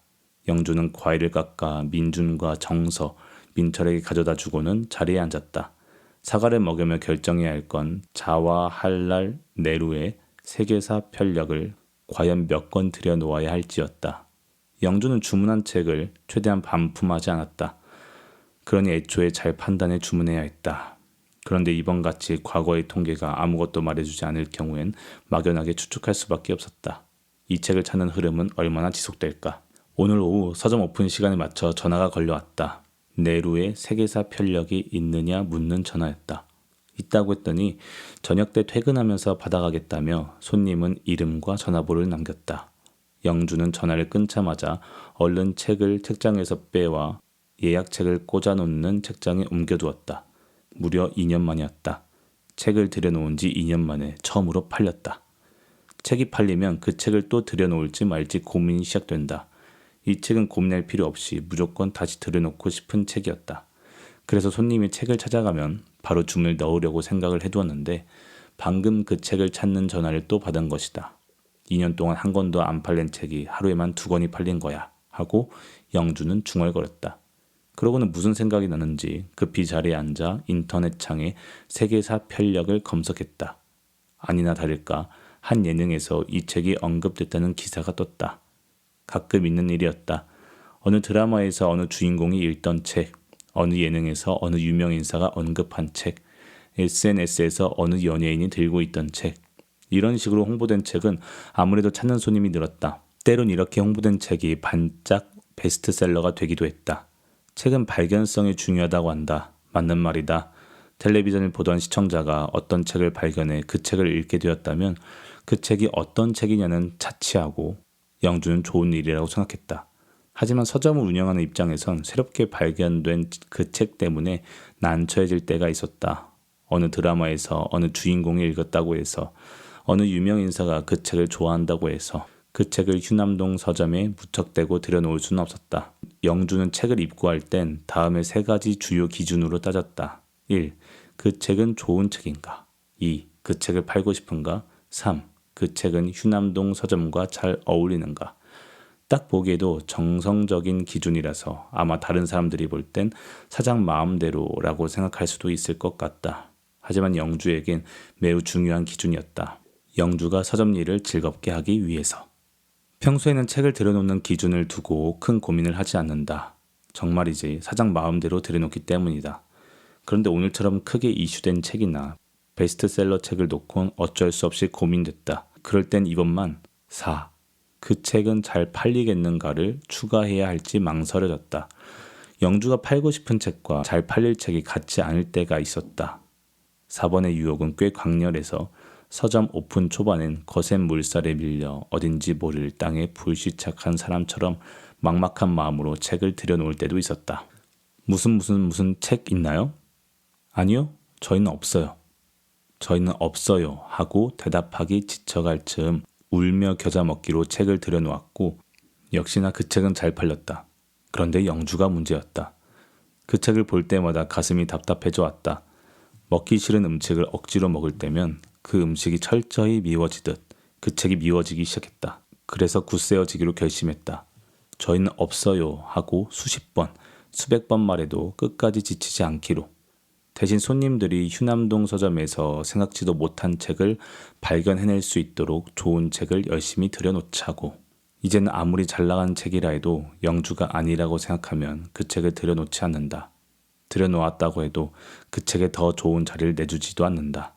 영주는 과일을 깎아 민준과 정서, 민철에게 가져다 주고는 자리에 앉았다. 사과를 먹으며 결정해야 할 건 자와 할랄 네루의 세계사 편력을 과연 몇 권 들여놓아야 할지였다. 영주는 주문한 책을 최대한 반품하지 않았다. 그러니 애초에 잘 판단해 주문해야 했다. 그런데 이번같이 과거의 통계가 아무것도 말해주지 않을 경우엔 막연하게 추측할 수밖에 없었다. 이 책을 찾는 흐름은 얼마나 지속될까? 오늘 오후 서점 오픈 시간에 맞춰 전화가 걸려왔다. 네루의 세계사 편력이 있느냐 묻는 전화였다. 있다고 했더니 저녁 때 퇴근하면서 받아가겠다며 손님은 이름과 전화번호를 남겼다. 영주는 전화를 끊자마자 얼른 책을 책장에서 빼와 예약책을 꽂아놓는 책장에 옮겨두었다. 무려 2년 만이었다. 책을 들여놓은 지 2년 만에 처음으로 팔렸다. 책이 팔리면 그 책을 또 들여놓을지 말지 고민이 시작된다. 이 책은 고민할 필요 없이 무조건 다시 들여놓고 싶은 책이었다. 그래서 손님이 책을 찾아가면 바로 주문을 넣으려고 생각을 해두었는데 방금 그 책을 찾는 전화를 또 받은 것이다. 2년 동안 한 권도 안 팔린 책이 하루에만 2권이 팔린 거야 하고 영주는 중얼거렸다. 그러고는 무슨 생각이 나는지 급히 자리에 앉아 인터넷 창에 세계사 편력을 검색했다. 아니나 다를까 한 예능에서 이 책이 언급됐다는 기사가 떴다. 가끔 있는 일이었다. 어느 드라마에서 어느 주인공이 읽던 책, 어느 예능에서 어느 유명 인사가 언급한 책, SNS에서 어느 연예인이 들고 있던 책. 이런 식으로 홍보된 책은 아무래도 찾는 손님이 늘었다. 때론 이렇게 홍보된 책이 반짝 베스트셀러가 되기도 했다. 책은 발견성이 중요하다고 한다. 맞는 말이다. 텔레비전을 보던 시청자가 어떤 책을 발견해 그 책을 읽게 되었다면 그 책이 어떤 책이냐는 차치하고 영주는 좋은 일이라고 생각했다. 하지만 서점을 운영하는 입장에선 새롭게 발견된 그 책 때문에 난처해질 때가 있었다. 어느 드라마에서 어느 주인공이 읽었다고 해서 어느 유명 인사가 그 책을 좋아한다고 해서 그 책을 휴남동 서점에 무턱대고 들여놓을 수는 없었다. 영주는 책을 입고할 땐 다음의 3가지 주요 기준으로 따졌다. 1. 그 책은 좋은 책인가? 2. 그 책을 팔고 싶은가? 3. 그 책은 휴남동 서점과 잘 어울리는가? 딱 보기에도 정성적인 기준이라서 아마 다른 사람들이 볼 땐 사장 마음대로라고 생각할 수도 있을 것 같다. 하지만 영주에겐 매우 중요한 기준이었다. 영주가 서점 일을 즐겁게 하기 위해서. 평소에는 책을 들여놓는 기준을 두고 큰 고민을 하지 않는다. 정말이지 사장 마음대로 들여놓기 때문이다. 그런데 오늘처럼 크게 이슈된 책이나 베스트셀러 책을 놓곤 어쩔 수 없이 고민됐다. 그럴 땐 이것만 4. 그 책은 잘 팔리겠는가를 추가해야 할지 망설여졌다. 영주가 팔고 싶은 책과 잘 팔릴 책이 같지 않을 때가 있었다. 4번의 유혹은 꽤 강렬해서 서점 오픈 초반엔 거센 물살에 밀려 어딘지 모를 땅에 불시착한 사람처럼 막막한 마음으로 책을 들여놓을 때도 있었다. 무슨 책 있나요? 아니요, 저희는 없어요. 저희는 없어요 하고 대답하기 지쳐갈 즈음 울며 겨자 먹기로 책을 들여놓았고 역시나 그 책은 잘 팔렸다. 그런데 영주가 문제였다. 그 책을 볼 때마다 가슴이 답답해져 왔다. 먹기 싫은 음식을 억지로 먹을 때면 그 음식이 철저히 미워지듯 그 책이 미워지기 시작했다. 그래서 굳세어지기로 결심했다. 저희는 없어요 하고 수십 번, 수백 번 말해도 끝까지 지치지 않기로. 대신 손님들이 휴남동 서점에서 생각지도 못한 책을 발견해낼 수 있도록 좋은 책을 열심히 들여놓자고. 이제는 아무리 잘 나간 책이라 해도 영주가 아니라고 생각하면 그 책을 들여놓지 않는다. 들여놓았다고 해도 그 책에 더 좋은 자리를 내주지도 않는다.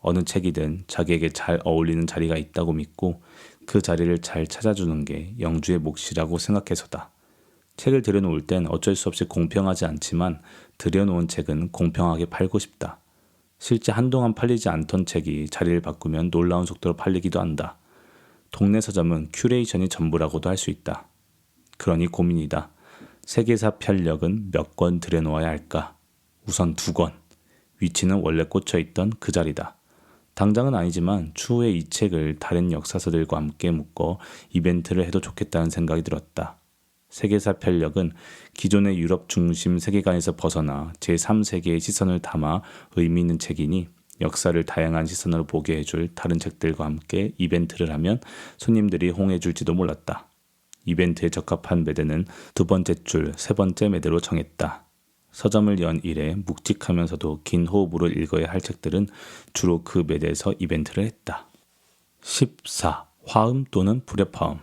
어느 책이든 자기에게 잘 어울리는 자리가 있다고 믿고 그 자리를 잘 찾아주는 게 영주의 몫이라고 생각해서다. 책을 들여놓을 땐 어쩔 수 없이 공평하지 않지만 들여놓은 책은 공평하게 팔고 싶다. 실제 한동안 팔리지 않던 책이 자리를 바꾸면 놀라운 속도로 팔리기도 한다. 동네 서점은 큐레이션이 전부라고도 할 수 있다. 그러니 고민이다. 세계사 편력은 몇 권 들여놓아야 할까? 우선 2권. 위치는 원래 꽂혀있던 그 자리다. 당장은 아니지만 추후에 이 책을 다른 역사서들과 함께 묶어 이벤트를 해도 좋겠다는 생각이 들었다. 세계사 편력은 기존의 유럽 중심 세계관에서 벗어나 제3세계의 시선을 담아 의미 있는 책이니 역사를 다양한 시선으로 보게 해줄 다른 책들과 함께 이벤트를 하면 손님들이 홍해줄지도 몰랐다. 이벤트에 적합한 매대는 2번째 줄, 3번째 매대로 정했다. 서점을 연 이래 묵직하면서도 긴 호흡으로 읽어야 할 책들은 주로 그 매대에서 이벤트를 했다. 14. 화음 또는 불협화음.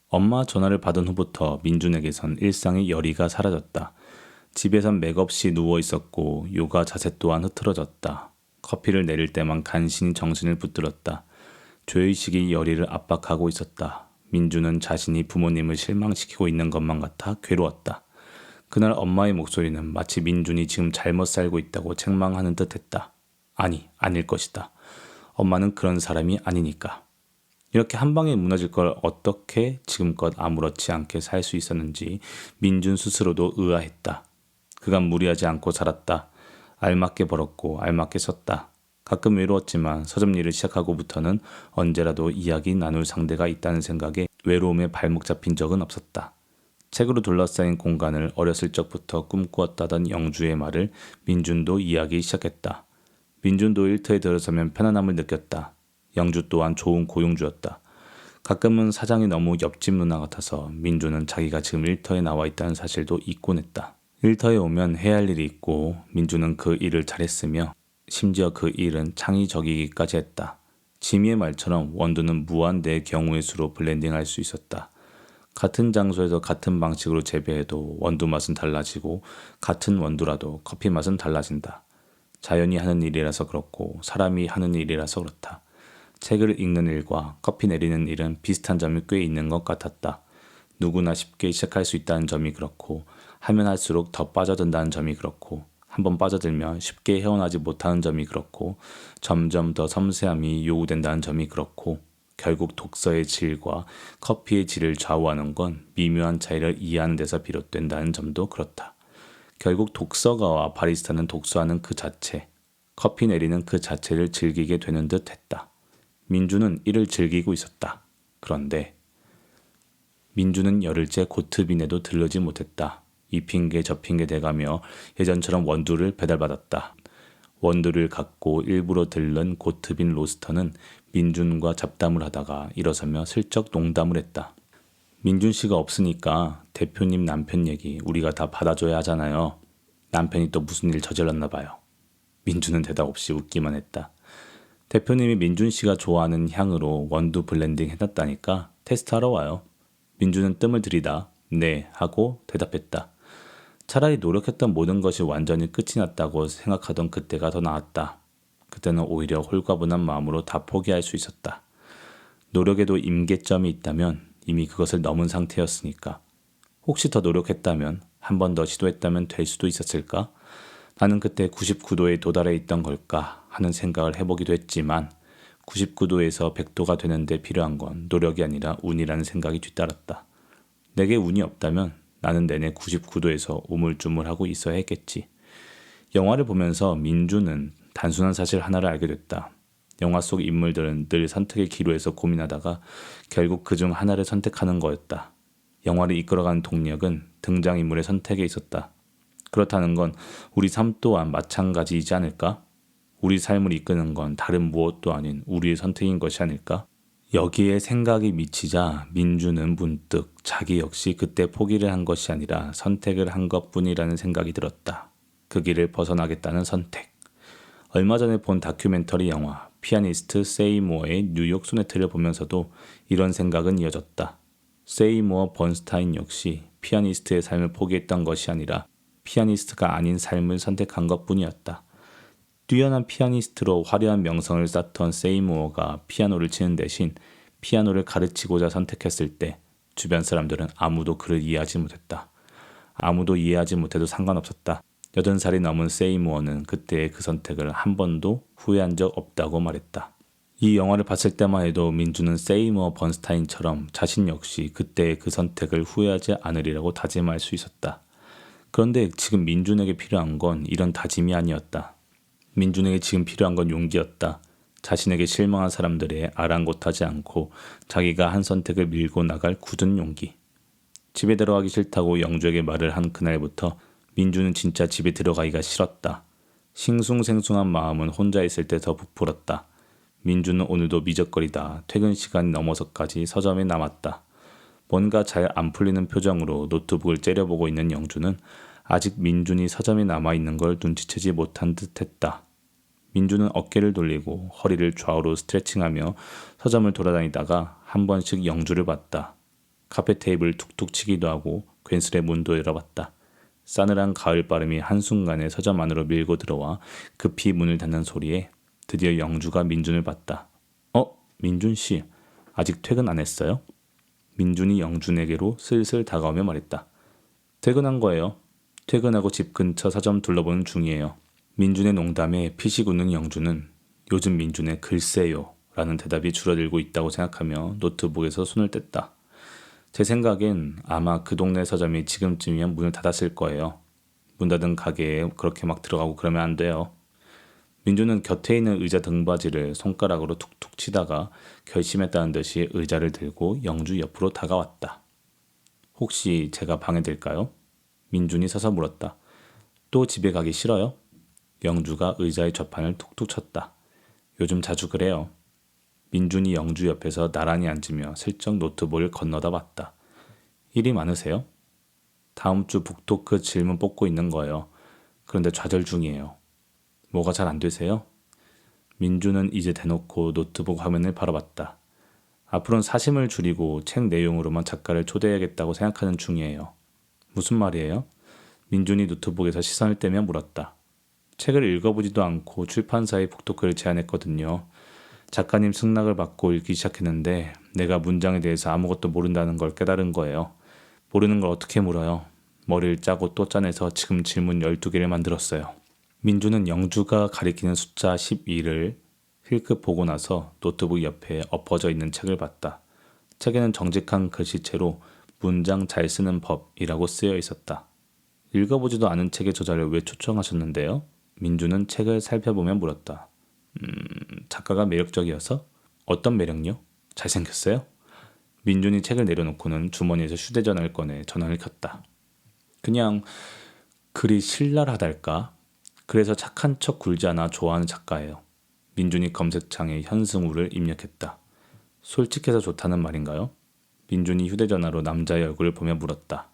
엄마 전화를 받은 후부터 민준에게선 일상의 열의가 사라졌다. 집에선 맥없이 누워 있었고 요가 자세 또한 흐트러졌다. 커피를 내릴 때만 간신히 정신을 붙들었다. 죄의식이 열의를 압박하고 있었다. 민준은 자신이 부모님을 실망시키고 있는 것만 같아 괴로웠다. 그날 엄마의 목소리는 마치 민준이 지금 잘못 살고 있다고 책망하는 듯했다. 아니, 아닐 것이다. 엄마는 그런 사람이 아니니까. 이렇게 한 방에 무너질 걸 어떻게 지금껏 아무렇지 않게 살 수 있었는지 민준 스스로도 의아했다. 그간 무리하지 않고 살았다. 알맞게 벌었고 알맞게 썼다. 가끔 외로웠지만 서점 일을 시작하고부터는 언제라도 이야기 나눌 상대가 있다는 생각에 외로움에 발목 잡힌 적은 없었다. 책으로 둘러싸인 공간을 어렸을 적부터 꿈꾸었다던 영주의 말을 민준도 이야기 시작했다. 민준도 일터에 들어서면 편안함을 느꼈다. 영주 또한 좋은 고용주였다. 가끔은 사장이 너무 옆집 누나 같아서 민준은 자기가 지금 일터에 나와 있다는 사실도 잊곤 했다. 일터에 오면 해야 할 일이 있고 민준은 그 일을 잘했으며 심지어 그 일은 창의적이기까지 했다. 지미의 말처럼 원두는 무한 대 경우의 수로 블렌딩할 수 있었다. 같은 장소에서 같은 방식으로 재배해도 원두 맛은 달라지고 같은 원두라도 커피 맛은 달라진다. 자연이 하는 일이라서 그렇고 사람이 하는 일이라서 그렇다. 책을 읽는 일과 커피 내리는 일은 비슷한 점이 꽤 있는 것 같았다. 누구나 쉽게 시작할 수 있다는 점이 그렇고 하면 할수록 더 빠져든다는 점이 그렇고 한번 빠져들면 쉽게 헤어나지 못하는 점이 그렇고 점점 더 섬세함이 요구된다는 점이 그렇고 결국 독서의 질과 커피의 질을 좌우하는 건 미묘한 차이를 이해하는 데서 비롯된다는 점도 그렇다. 결국 독서가와 바리스타는 독서하는 그 자체, 커피 내리는 그 자체를 즐기게 되는 듯 했다. 민주는 이를 즐기고 있었다. 그런데 민주는 열흘째 고트빈에도 들르지 못했다. 이 핑계 저 핑계 대가며 예전처럼 원두를 배달받았다. 원두를 갖고 일부러 들른 고트빈 로스터는 민준과 잡담을 하다가 일어서며 슬쩍 농담을 했다. 민준 씨가 없으니까 대표님 남편 얘기 우리가 다 받아줘야 하잖아요. 남편이 또 무슨 일 저질렀나 봐요. 민준은 대답 없이 웃기만 했다. 대표님이 민준 씨가 좋아하는 향으로 원두 블렌딩 해놨다니까 테스트하러 와요. 민준은 뜸을 들이다 네 하고 대답했다. 차라리 노력했던 모든 것이 완전히 끝이 났다고 생각하던 그때가 더 나았다. 그때는 오히려 홀가분한 마음으로 다 포기할 수 있었다. 노력에도 임계점이 있다면 이미 그것을 넘은 상태였으니까. 혹시 더 노력했다면 한 번 더 시도했다면 될 수도 있었을까? 나는 그때 99도에 도달해 있던 걸까 하는 생각을 해보기도 했지만 99도에서 100도가 되는데 필요한 건 노력이 아니라 운이라는 생각이 뒤따랐다. 내게 운이 없다면 나는 내내 99도에서 우물쭈물하고 있어야 했겠지. 영화를 보면서 민주는 단순한 사실 하나를 알게 됐다. 영화 속 인물들은 늘 선택의 기로에서 고민하다가 결국 그중 하나를 선택하는 거였다. 영화를 이끌어가는 동력은 등장인물의 선택에 있었다. 그렇다는 건 우리 삶 또한 마찬가지이지 않을까? 우리 삶을 이끄는 건 다른 무엇도 아닌 우리의 선택인 것이 아닐까? 여기에 생각이 미치자 민주는 문득 자기 역시 그때 포기를 한 것이 아니라 선택을 한 것뿐이라는 생각이 들었다. 그 길을 벗어나겠다는 선택. 얼마 전에 본 다큐멘터리 영화 피아니스트 세이모어의 뉴욕 소네트를 보면서도 이런 생각은 이어졌다. 세이모어 번스타인 역시 피아니스트의 삶을 포기했던 것이 아니라 피아니스트가 아닌 삶을 선택한 것뿐이었다. 뛰어난 피아니스트로 화려한 명성을 쌓던 세이모어가 피아노를 치는 대신 피아노를 가르치고자 선택했을 때 주변 사람들은 아무도 그를 이해하지 못했다. 아무도 이해하지 못해도 상관없었다. 80살이 넘은 세이모어는 그때의 그 선택을 한 번도 후회한 적 없다고 말했다. 이 영화를 봤을 때만 해도 민주는 세이모어 번스타인처럼 자신 역시 그때의 그 선택을 후회하지 않으리라고 다짐할 수 있었다. 그런데 지금 민준에게 필요한 건 이런 다짐이 아니었다. 민준에게 지금 필요한 건 용기였다. 자신에게 실망한 사람들에 아랑곳하지 않고 자기가 한 선택을 밀고 나갈 굳은 용기. 집에 들어가기 싫다고 영주에게 말을 한 그날부터 민주는 진짜 집에 들어가기가 싫었다. 싱숭생숭한 마음은 혼자 있을 때 더 부풀었다. 민주는 오늘도 미적거리다 퇴근 시간이 넘어서까지 서점에 남았다. 뭔가 잘 안 풀리는 표정으로 노트북을 째려보고 있는 영주는 아직 민준이 서점에 남아있는 걸 눈치채지 못한 듯했다. 민주는 어깨를 돌리고 허리를 좌우로 스트레칭하며 서점을 돌아다니다가 한 번씩 영주를 봤다. 카페 테이블 툭툭 치기도 하고 괜스레 문도 열어봤다. 싸늘한 가을바람이 한순간에 서점 안으로 밀고 들어와 급히 문을 닫는 소리에 드디어 영주가 민준을 봤다. 민준 씨, 아직 퇴근 안 했어요? 민준이 영준에게로 슬슬 다가오며 말했다. 퇴근한 거예요. 퇴근하고 집 근처 서점 둘러보는 중이에요. 민준의 농담에 피식 웃는 영주는 요즘 민준의 글쎄요 라는 대답이 줄어들고 있다고 생각하며 노트북에서 손을 뗐다. 제 생각엔 아마 그 동네 서점이 지금쯤이면 문을 닫았을 거예요. 문 닫은 가게에 그렇게 막 들어가고 그러면 안 돼요. 민준은 곁에 있는 의자 등받이를 손가락으로 툭툭 치다가 결심했다는 듯이 의자를 들고 영주 옆으로 다가왔다. 혹시 제가 방해될까요? 민준이 서서 물었다. 또 집에 가기 싫어요? 영주가 의자의 좌판을 툭툭 쳤다. 요즘 자주 그래요. 민준이 영주 옆에서 나란히 앉으며 슬쩍 노트북을 건너다 봤다. 일이 많으세요? 다음 주 북토크 질문 뽑고 있는 거예요. 그런데 좌절 중이에요. 뭐가 잘 안 되세요? 민준은 이제 대놓고 노트북 화면을 바라봤다. 앞으로는 사심을 줄이고 책 내용으로만 작가를 초대해야겠다고 생각하는 중이에요. 무슨 말이에요? 민준이 노트북에서 시선을 떼며 물었다. 책을 읽어보지도 않고 출판사에 북토크를 제안했거든요. 작가님 승낙을 받고 읽기 시작했는데 내가 문장에 대해서 아무것도 모른다는 걸 깨달은 거예요. 모르는 걸 어떻게 물어요? 머리를 짜고 또 짜내서 지금 질문 12개를 만들었어요. 민주는 영주가 가리키는 숫자 12를 힐끗 보고 나서 노트북 옆에 엎어져 있는 책을 봤다. 책에는 정직한 글씨체로 문장 잘 쓰는 법이라고 쓰여 있었다. 읽어보지도 않은 책의 저자를 왜 초청하셨는데요? 민주는 책을 살펴보며 물었다. 작가가 매력적이어서? 어떤 매력요? 잘생겼어요? 민준이 책을 내려놓고는 주머니에서 휴대전화를 꺼내 전화를 켰다. 그냥 글이 신랄하달까? 그래서 착한 척 굴지 않아 좋아하는 작가예요. 민준이 검색창에 현승우를 입력했다. 솔직해서 좋다는 말인가요? 민준이 휴대전화로 남자의 얼굴을 보며 물었다.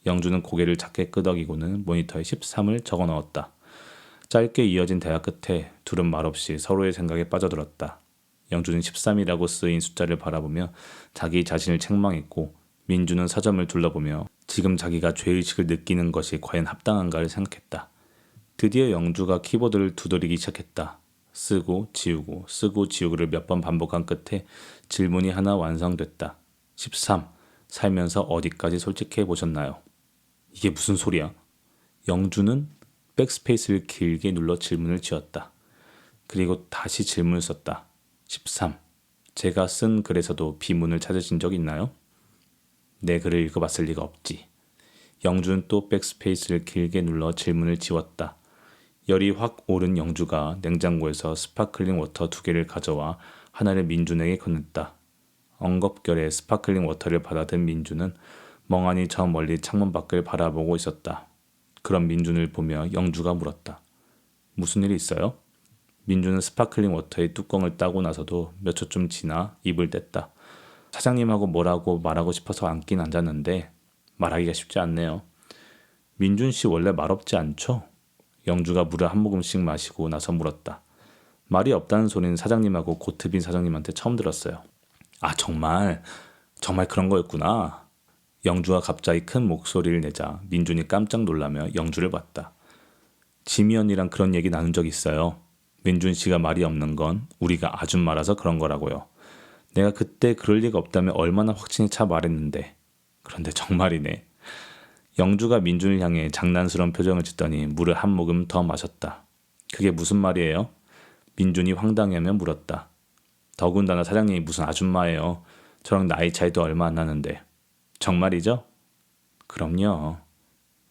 영주는 고개를 작게 끄덕이고는 모니터에 13을 적어 넣었다. 짧게 이어진 대화 끝에 둘은 말없이 서로의 생각에 빠져들었다. 영주는 13이라고 쓰인 숫자를 바라보며 자기 자신을 책망했고 민주는 서점을 둘러보며 지금 자기가 죄의식을 느끼는 것이 과연 합당한가를 생각했다. 드디어 영주가 키보드를 두드리기 시작했다. 쓰고 지우고 쓰고 지우고를 몇 번 반복한 끝에 질문이 하나 완성됐다. 13. 살면서 어디까지 솔직해 보셨나요? 이게 무슨 소리야? 영주는 백스페이스를 길게 눌러 질문을 지었다. 그리고 다시 질문을 썼다. 13. 제가 쓴 글에서도 비문을 찾으신 적 있나요? 내 글을 읽어봤을 리가 없지. 영주는 또 백스페이스를 길게 눌러 질문을 지웠다. 열이 확 오른 영주가 냉장고에서 스파클링 워터 2개를 가져와 하나를 민준에게 건넸다. 엉겁결에 스파클링 워터를 받아든 민준은 멍하니 저 멀리 창문 밖을 바라보고 있었다. 그런 민준을 보며 영주가 물었다. 무슨 일이 있어요? 민주는 스파클링 워터의 뚜껑을 따고 나서도 몇 초쯤 지나 입을 뗐다. 사장님하고 뭐라고 말하고 싶어서 앉긴 앉았는데 말하기가 쉽지 않네요. 민준 씨 원래 말없지 않죠? 영주가 물을 한 모금씩 마시고 나서 물었다. 말이 없다는 소리는 사장님하고 고트빈 사장님한테 처음 들었어요. 아, 정말 그런 거였구나. 영주가 갑자기 큰 목소리를 내자 민준이 깜짝 놀라며 영주를 봤다. 지미 언니랑 그런 얘기 나눈 적 있어요. 민준 씨가 말이 없는 건 우리가 아줌 말아서 그런 거라고요. 내가 그때 그럴 리가 없다며 얼마나 확신이 차 말했는데. 그런데 정말이네. 영주가 민준을 향해 장난스러운 표정을 짓더니 물을 한 모금 더 마셨다. 그게 무슨 말이에요? 민준이 황당해하며 물었다. 더군다나 사장님이 무슨 아줌마예요. 저랑 나이 차이도 얼마 안 나는데. 정말이죠? 그럼요.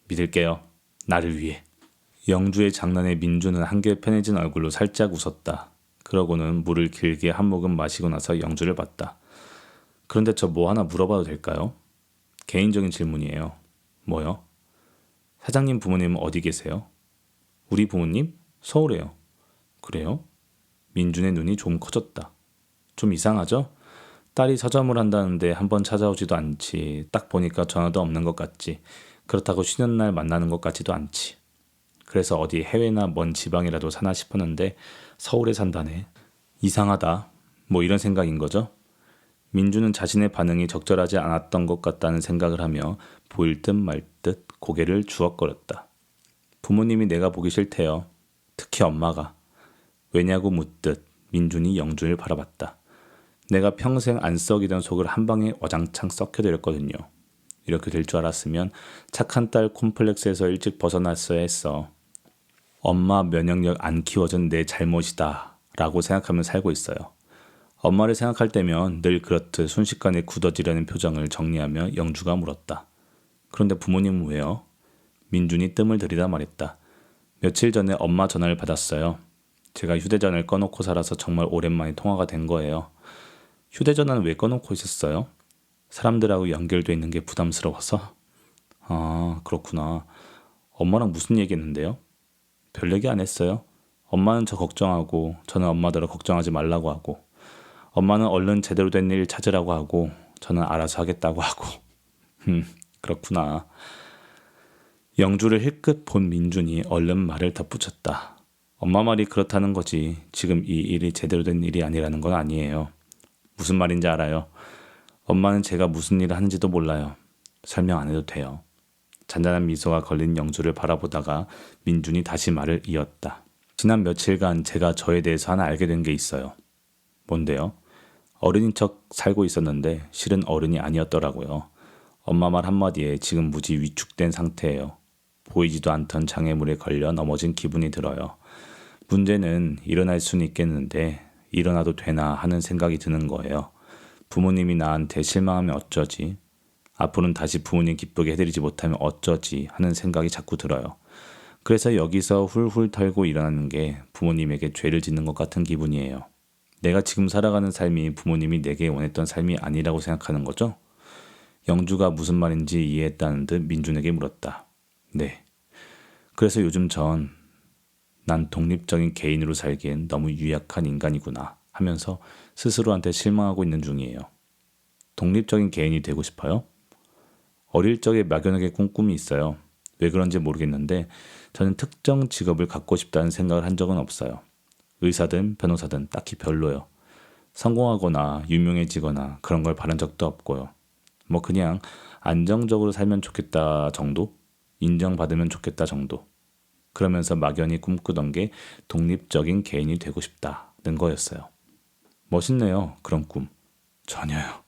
믿을게요. 나를 위해. 영주의 장난에 민준은 한결 편해진 얼굴로 살짝 웃었다. 그러고는 물을 길게 한 모금 마시고 나서 영주를 봤다. 그런데 저 뭐 하나 물어봐도 될까요? 개인적인 질문이에요. 뭐요? 사장님 부모님은 어디 계세요? 우리 부모님? 서울에요. 그래요? 민준의 눈이 좀 커졌다. 좀 이상하죠? 딸이 서점을 한다는데 한번 찾아오지도 않지. 딱 보니까 전화도 없는 것 같지. 그렇다고 쉬는 날 만나는 것 같지도 않지. 그래서 어디 해외나 먼 지방이라도 사나 싶었는데 서울에 산다네. 이상하다. 뭐 이런 생각인 거죠? 민주는 자신의 반응이 적절하지 않았던 것 같다는 생각을 하며 보일 듯 말 듯 고개를 주걱거렸다. 부모님이 내가 보기 싫대요. 특히 엄마가. 왜냐고 묻듯 민준이 영준을 바라봤다. 내가 평생 안 썩이던 속을 한 방에 와장창 썩혀드렸거든요. 이렇게 될 줄 알았으면 착한 딸 콤플렉스에서 일찍 벗어났어야 했어. 엄마 면역력 안 키워준 내 잘못이다 라고 생각하며 살고 있어요. 엄마를 생각할 때면 늘 그렇듯 순식간에 굳어지려는 표정을 정리하며 영주가 물었다. 그런데 부모님은 왜요? 민준이 뜸을 들이다 말했다. 며칠 전에 엄마 전화를 받았어요. 제가 휴대전화를 꺼놓고 살아서 정말 오랜만에 통화가 된 거예요. 휴대전화는 왜 꺼놓고 있었어요? 사람들하고 연결돼 있는 게 부담스러워서? 아, 그렇구나. 엄마랑 무슨 얘기했는데요? 별 얘기 안 했어요. 엄마는 저 걱정하고 저는 엄마더러 걱정하지 말라고 하고 엄마는 얼른 제대로 된 일 찾으라고 하고 저는 알아서 하겠다고 하고 그렇구나. 영주를 힐끗 본 민준이 얼른 말을 덧붙였다. 엄마 말이 그렇다는 거지. 지금 이 일이 제대로 된 일이 아니라는 건 아니에요. 무슨 말인지 알아요. 엄마는 제가 무슨 일을 하는지도 몰라요. 설명 안 해도 돼요. 잔잔한 미소가 걸린 영주를 바라보다가 민준이 다시 말을 이었다. 지난 며칠간 제가 저에 대해서 하나 알게 된 게 있어요. 뭔데요? 어른인 척 살고 있었는데 실은 어른이 아니었더라고요. 엄마 말 한마디에 지금 무지 위축된 상태예요. 보이지도 않던 장애물에 걸려 넘어진 기분이 들어요. 문제는 일어날 수는 있겠는데 일어나도 되나 하는 생각이 드는 거예요. 부모님이 나한테 실망하면 어쩌지? 앞으로는 다시 부모님 기쁘게 해드리지 못하면 어쩌지 하는 생각이 자꾸 들어요. 그래서 여기서 훌훌 털고 일어나는 게 부모님에게 죄를 짓는 것 같은 기분이에요. 내가 지금 살아가는 삶이 부모님이 내게 원했던 삶이 아니라고 생각하는 거죠? 영주가 무슨 말인지 이해했다는 듯 민준에게 물었다. 네. 그래서 요즘 난 독립적인 개인으로 살기엔 너무 유약한 인간이구나 하면서 스스로한테 실망하고 있는 중이에요. 독립적인 개인이 되고 싶어요? 어릴 적에 막연하게 꾼 꿈이 있어요. 왜 그런지 모르겠는데 저는 특정 직업을 갖고 싶다는 생각을 한 적은 없어요. 의사든 변호사든 딱히 별로요. 성공하거나 유명해지거나 그런 걸 바란 적도 없고요. 뭐 그냥 안정적으로 살면 좋겠다 정도? 인정받으면 좋겠다 정도. 그러면서 막연히 꿈꾸던 게 독립적인 개인이 되고 싶다는 거였어요. 멋있네요, 그런 꿈. 전혀요.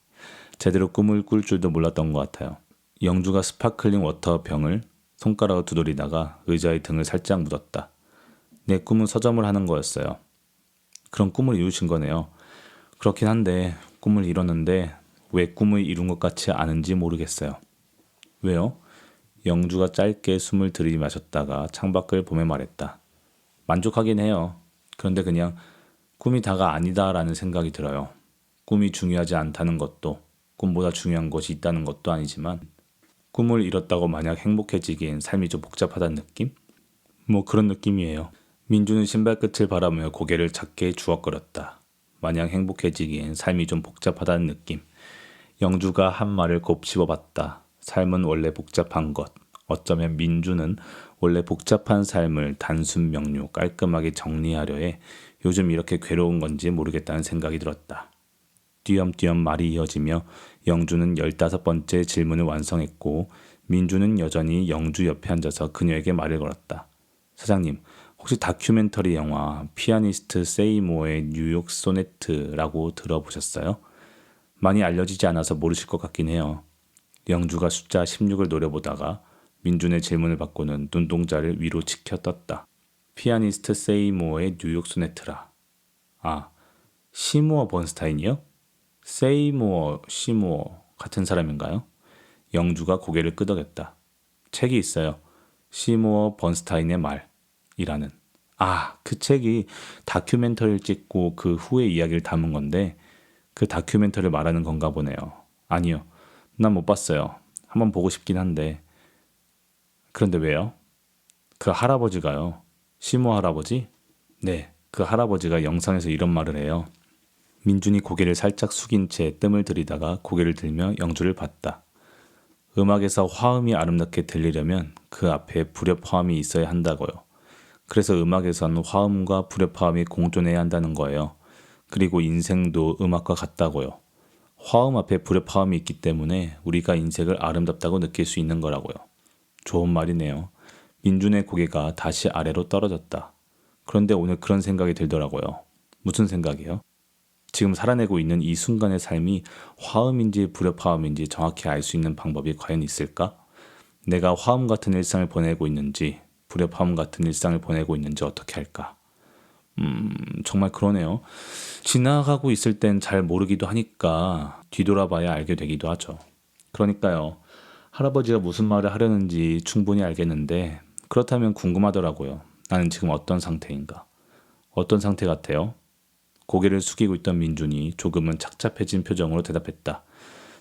제대로 꿈을 꿀 줄도 몰랐던 것 같아요. 영주가 스파클링 워터 병을 손가락으로 두드리다가 의자의 등을 살짝 묻었다. 내 꿈은 서점을 하는 거였어요. 그런 꿈을 이루신 거네요. 그렇긴 한데 꿈을 이뤘는데 왜 꿈을 이룬 것 같지 않은지 모르겠어요. 왜요? 영주가 짧게 숨을 들이마셨다가 창밖을 보며 말했다. 만족하긴 해요. 그런데 그냥 꿈이 다가 아니다라는 생각이 들어요. 꿈이 중요하지 않다는 것도 꿈보다 중요한 것이 있다는 것도 아니지만 꿈을 이뤘다고 마냥 행복해지기엔 삶이 좀 복잡하다는 느낌? 뭐 그런 느낌이에요. 민주는 신발끝을 바라보며 고개를 작게 주걱거렸다. 마냥 행복해지기엔 삶이 좀 복잡하다는 느낌. 영주가 한 말을 곱씹어봤다. 삶은 원래 복잡한 것. 어쩌면 민주는 원래 복잡한 삶을 단순 명료 깔끔하게 정리하려 해 요즘 이렇게 괴로운 건지 모르겠다는 생각이 들었다. 띄엄띄엄 말이 이어지며 영주는 15번째 질문을 완성했고 민주는 여전히 영주 옆에 앉아서 그녀에게 말을 걸었다. 사장님, 혹시 다큐멘터리 영화 피아니스트 세이모어의 뉴욕 소네트라고 들어보셨어요? 많이 알려지지 않아서 모르실 것 같긴 해요. 영주가 숫자 16을 노려보다가 민준의 질문을 받고는 눈동자를 위로 치켜 떴다. 피아니스트 세이모어의 뉴욕 소네트라. 아, 시모어 번스타인이요? 세이모어, 시모어 같은 사람인가요? 영주가 고개를 끄덕였다. 책이 있어요. 시모어 번스타인의 말이라는. 아, 그 책이 다큐멘터리를 찍고 그 후의 이야기를 담은 건데 그 다큐멘터리를 말하는 건가 보네요. 아니요. 난 못 봤어요. 한번 보고 싶긴 한데. 그런데 왜요? 그 할아버지가요. 시모 할아버지? 네, 그 할아버지가 영상에서 이런 말을 해요. 민준이 고개를 살짝 숙인 채 뜸을 들이다가 고개를 들며 영주를 봤다. 음악에서 화음이 아름답게 들리려면 그 앞에 불협화음이 있어야 한다고요. 그래서 음악에선 화음과 불협화음이 공존해야 한다는 거예요. 그리고 인생도 음악과 같다고요. 화음 앞에 불협화음이 있기 때문에 우리가 인생을 아름답다고 느낄 수 있는 거라고요. 좋은 말이네요. 민준의 고개가 다시 아래로 떨어졌다. 그런데 오늘 그런 생각이 들더라고요. 무슨 생각이요? 지금 살아내고 있는 이 순간의 삶이 화음인지 불협화음인지 정확히 알 수 있는 방법이 과연 있을까? 내가 화음 같은 일상을 보내고 있는지 불협화음 같은 일상을 보내고 있는지 어떻게 할까? 정말 그러네요. 지나가고 있을 땐 잘 모르기도 하니까 뒤돌아봐야 알게 되기도 하죠. 그러니까요. 할아버지가 무슨 말을 하려는지 충분히 알겠는데 그렇다면 궁금하더라고요. 나는 지금 어떤 상태인가? 어떤 상태 같아요? 고개를 숙이고 있던 민준이 조금은 착잡해진 표정으로 대답했다.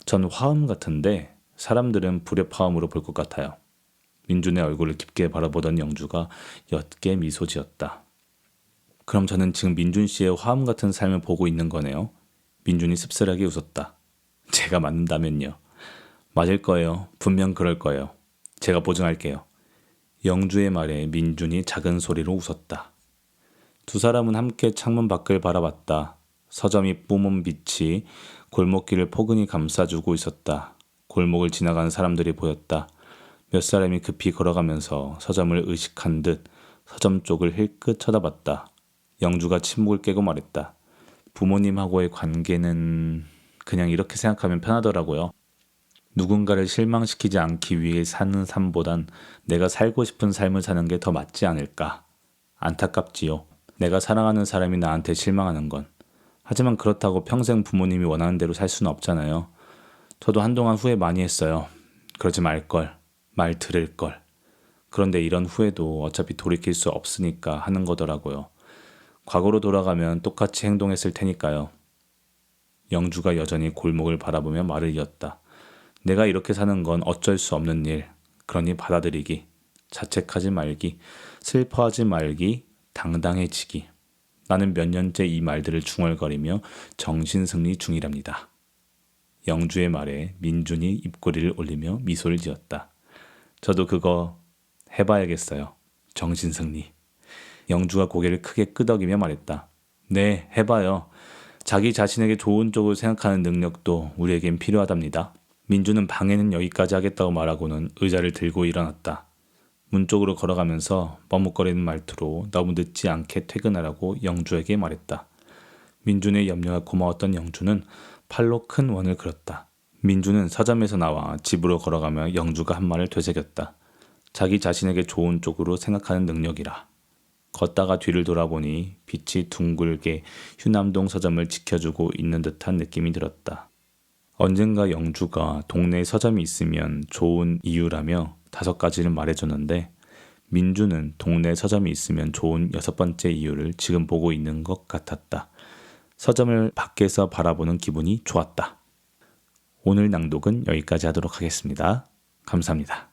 전 화음 같은데 사람들은 불협화음으로 볼 것 같아요. 민준의 얼굴을 깊게 바라보던 영주가 옅게 미소 지었다. 그럼 저는 지금 민준 씨의 화음 같은 삶을 보고 있는 거네요. 민준이 씁쓸하게 웃었다. 제가 맞는다면요. 맞을 거예요. 분명 그럴 거예요. 제가 보증할게요. 영주의 말에 민준이 작은 소리로 웃었다. 두 사람은 함께 창문 밖을 바라봤다. 서점이 뿜은 빛이 골목길을 포근히 감싸주고 있었다. 골목을 지나가는 사람들이 보였다. 몇 사람이 급히 걸어가면서 서점을 의식한 듯 서점 쪽을 힐끗 쳐다봤다. 영주가 침묵을 깨고 말했다. 부모님하고의 관계는 그냥 이렇게 생각하면 편하더라고요. 누군가를 실망시키지 않기 위해 사는 삶보단 내가 살고 싶은 삶을 사는 게 더 맞지 않을까. 안타깝지요. 내가 사랑하는 사람이 나한테 실망하는 건. 하지만 그렇다고 평생 부모님이 원하는 대로 살 수는 없잖아요. 저도 한동안 후회 많이 했어요. 그러지 말걸. 말 들을걸. 그런데 이런 후회도 어차피 돌이킬 수 없으니까 하는 거더라고요. 과거로 돌아가면 똑같이 행동했을 테니까요. 영주가 여전히 골목을 바라보며 말을 이었다. 내가 이렇게 사는 건 어쩔 수 없는 일. 그러니 받아들이기. 자책하지 말기. 슬퍼하지 말기. 당당해지기. 나는 몇 년째 이 말들을 중얼거리며 정신승리 중이랍니다. 영주의 말에 민준이 입꼬리를 올리며 미소를 지었다. 저도 그거 해봐야겠어요. 정신승리. 영주가 고개를 크게 끄덕이며 말했다. 네, 해봐요. 자기 자신에게 좋은 쪽을 생각하는 능력도 우리에겐 필요하답니다. 민주는 방해는 여기까지 하겠다고 말하고는 의자를 들고 일어났다. 문 쪽으로 걸어가면서 머뭇거리는 말투로 너무 늦지 않게 퇴근하라고 영주에게 말했다. 민준의 염려가 고마웠던 영주는 팔로 큰 원을 그렸다. 민주는 서점에서 나와 집으로 걸어가며 영주가 한 말을 되새겼다. 자기 자신에게 좋은 쪽으로 생각하는 능력이라. 걷다가 뒤를 돌아보니 빛이 둥글게 휴남동 서점을 지켜주고 있는 듯한 느낌이 들었다. 언젠가 영주가 동네에 서점이 있으면 좋은 이유라며 5가지를 말해줬는데 민주는 동네에 서점이 있으면 좋은 6번째 이유를 지금 보고 있는 것 같았다. 서점을 밖에서 바라보는 기분이 좋았다. 오늘 낭독은 여기까지 하도록 하겠습니다. 감사합니다.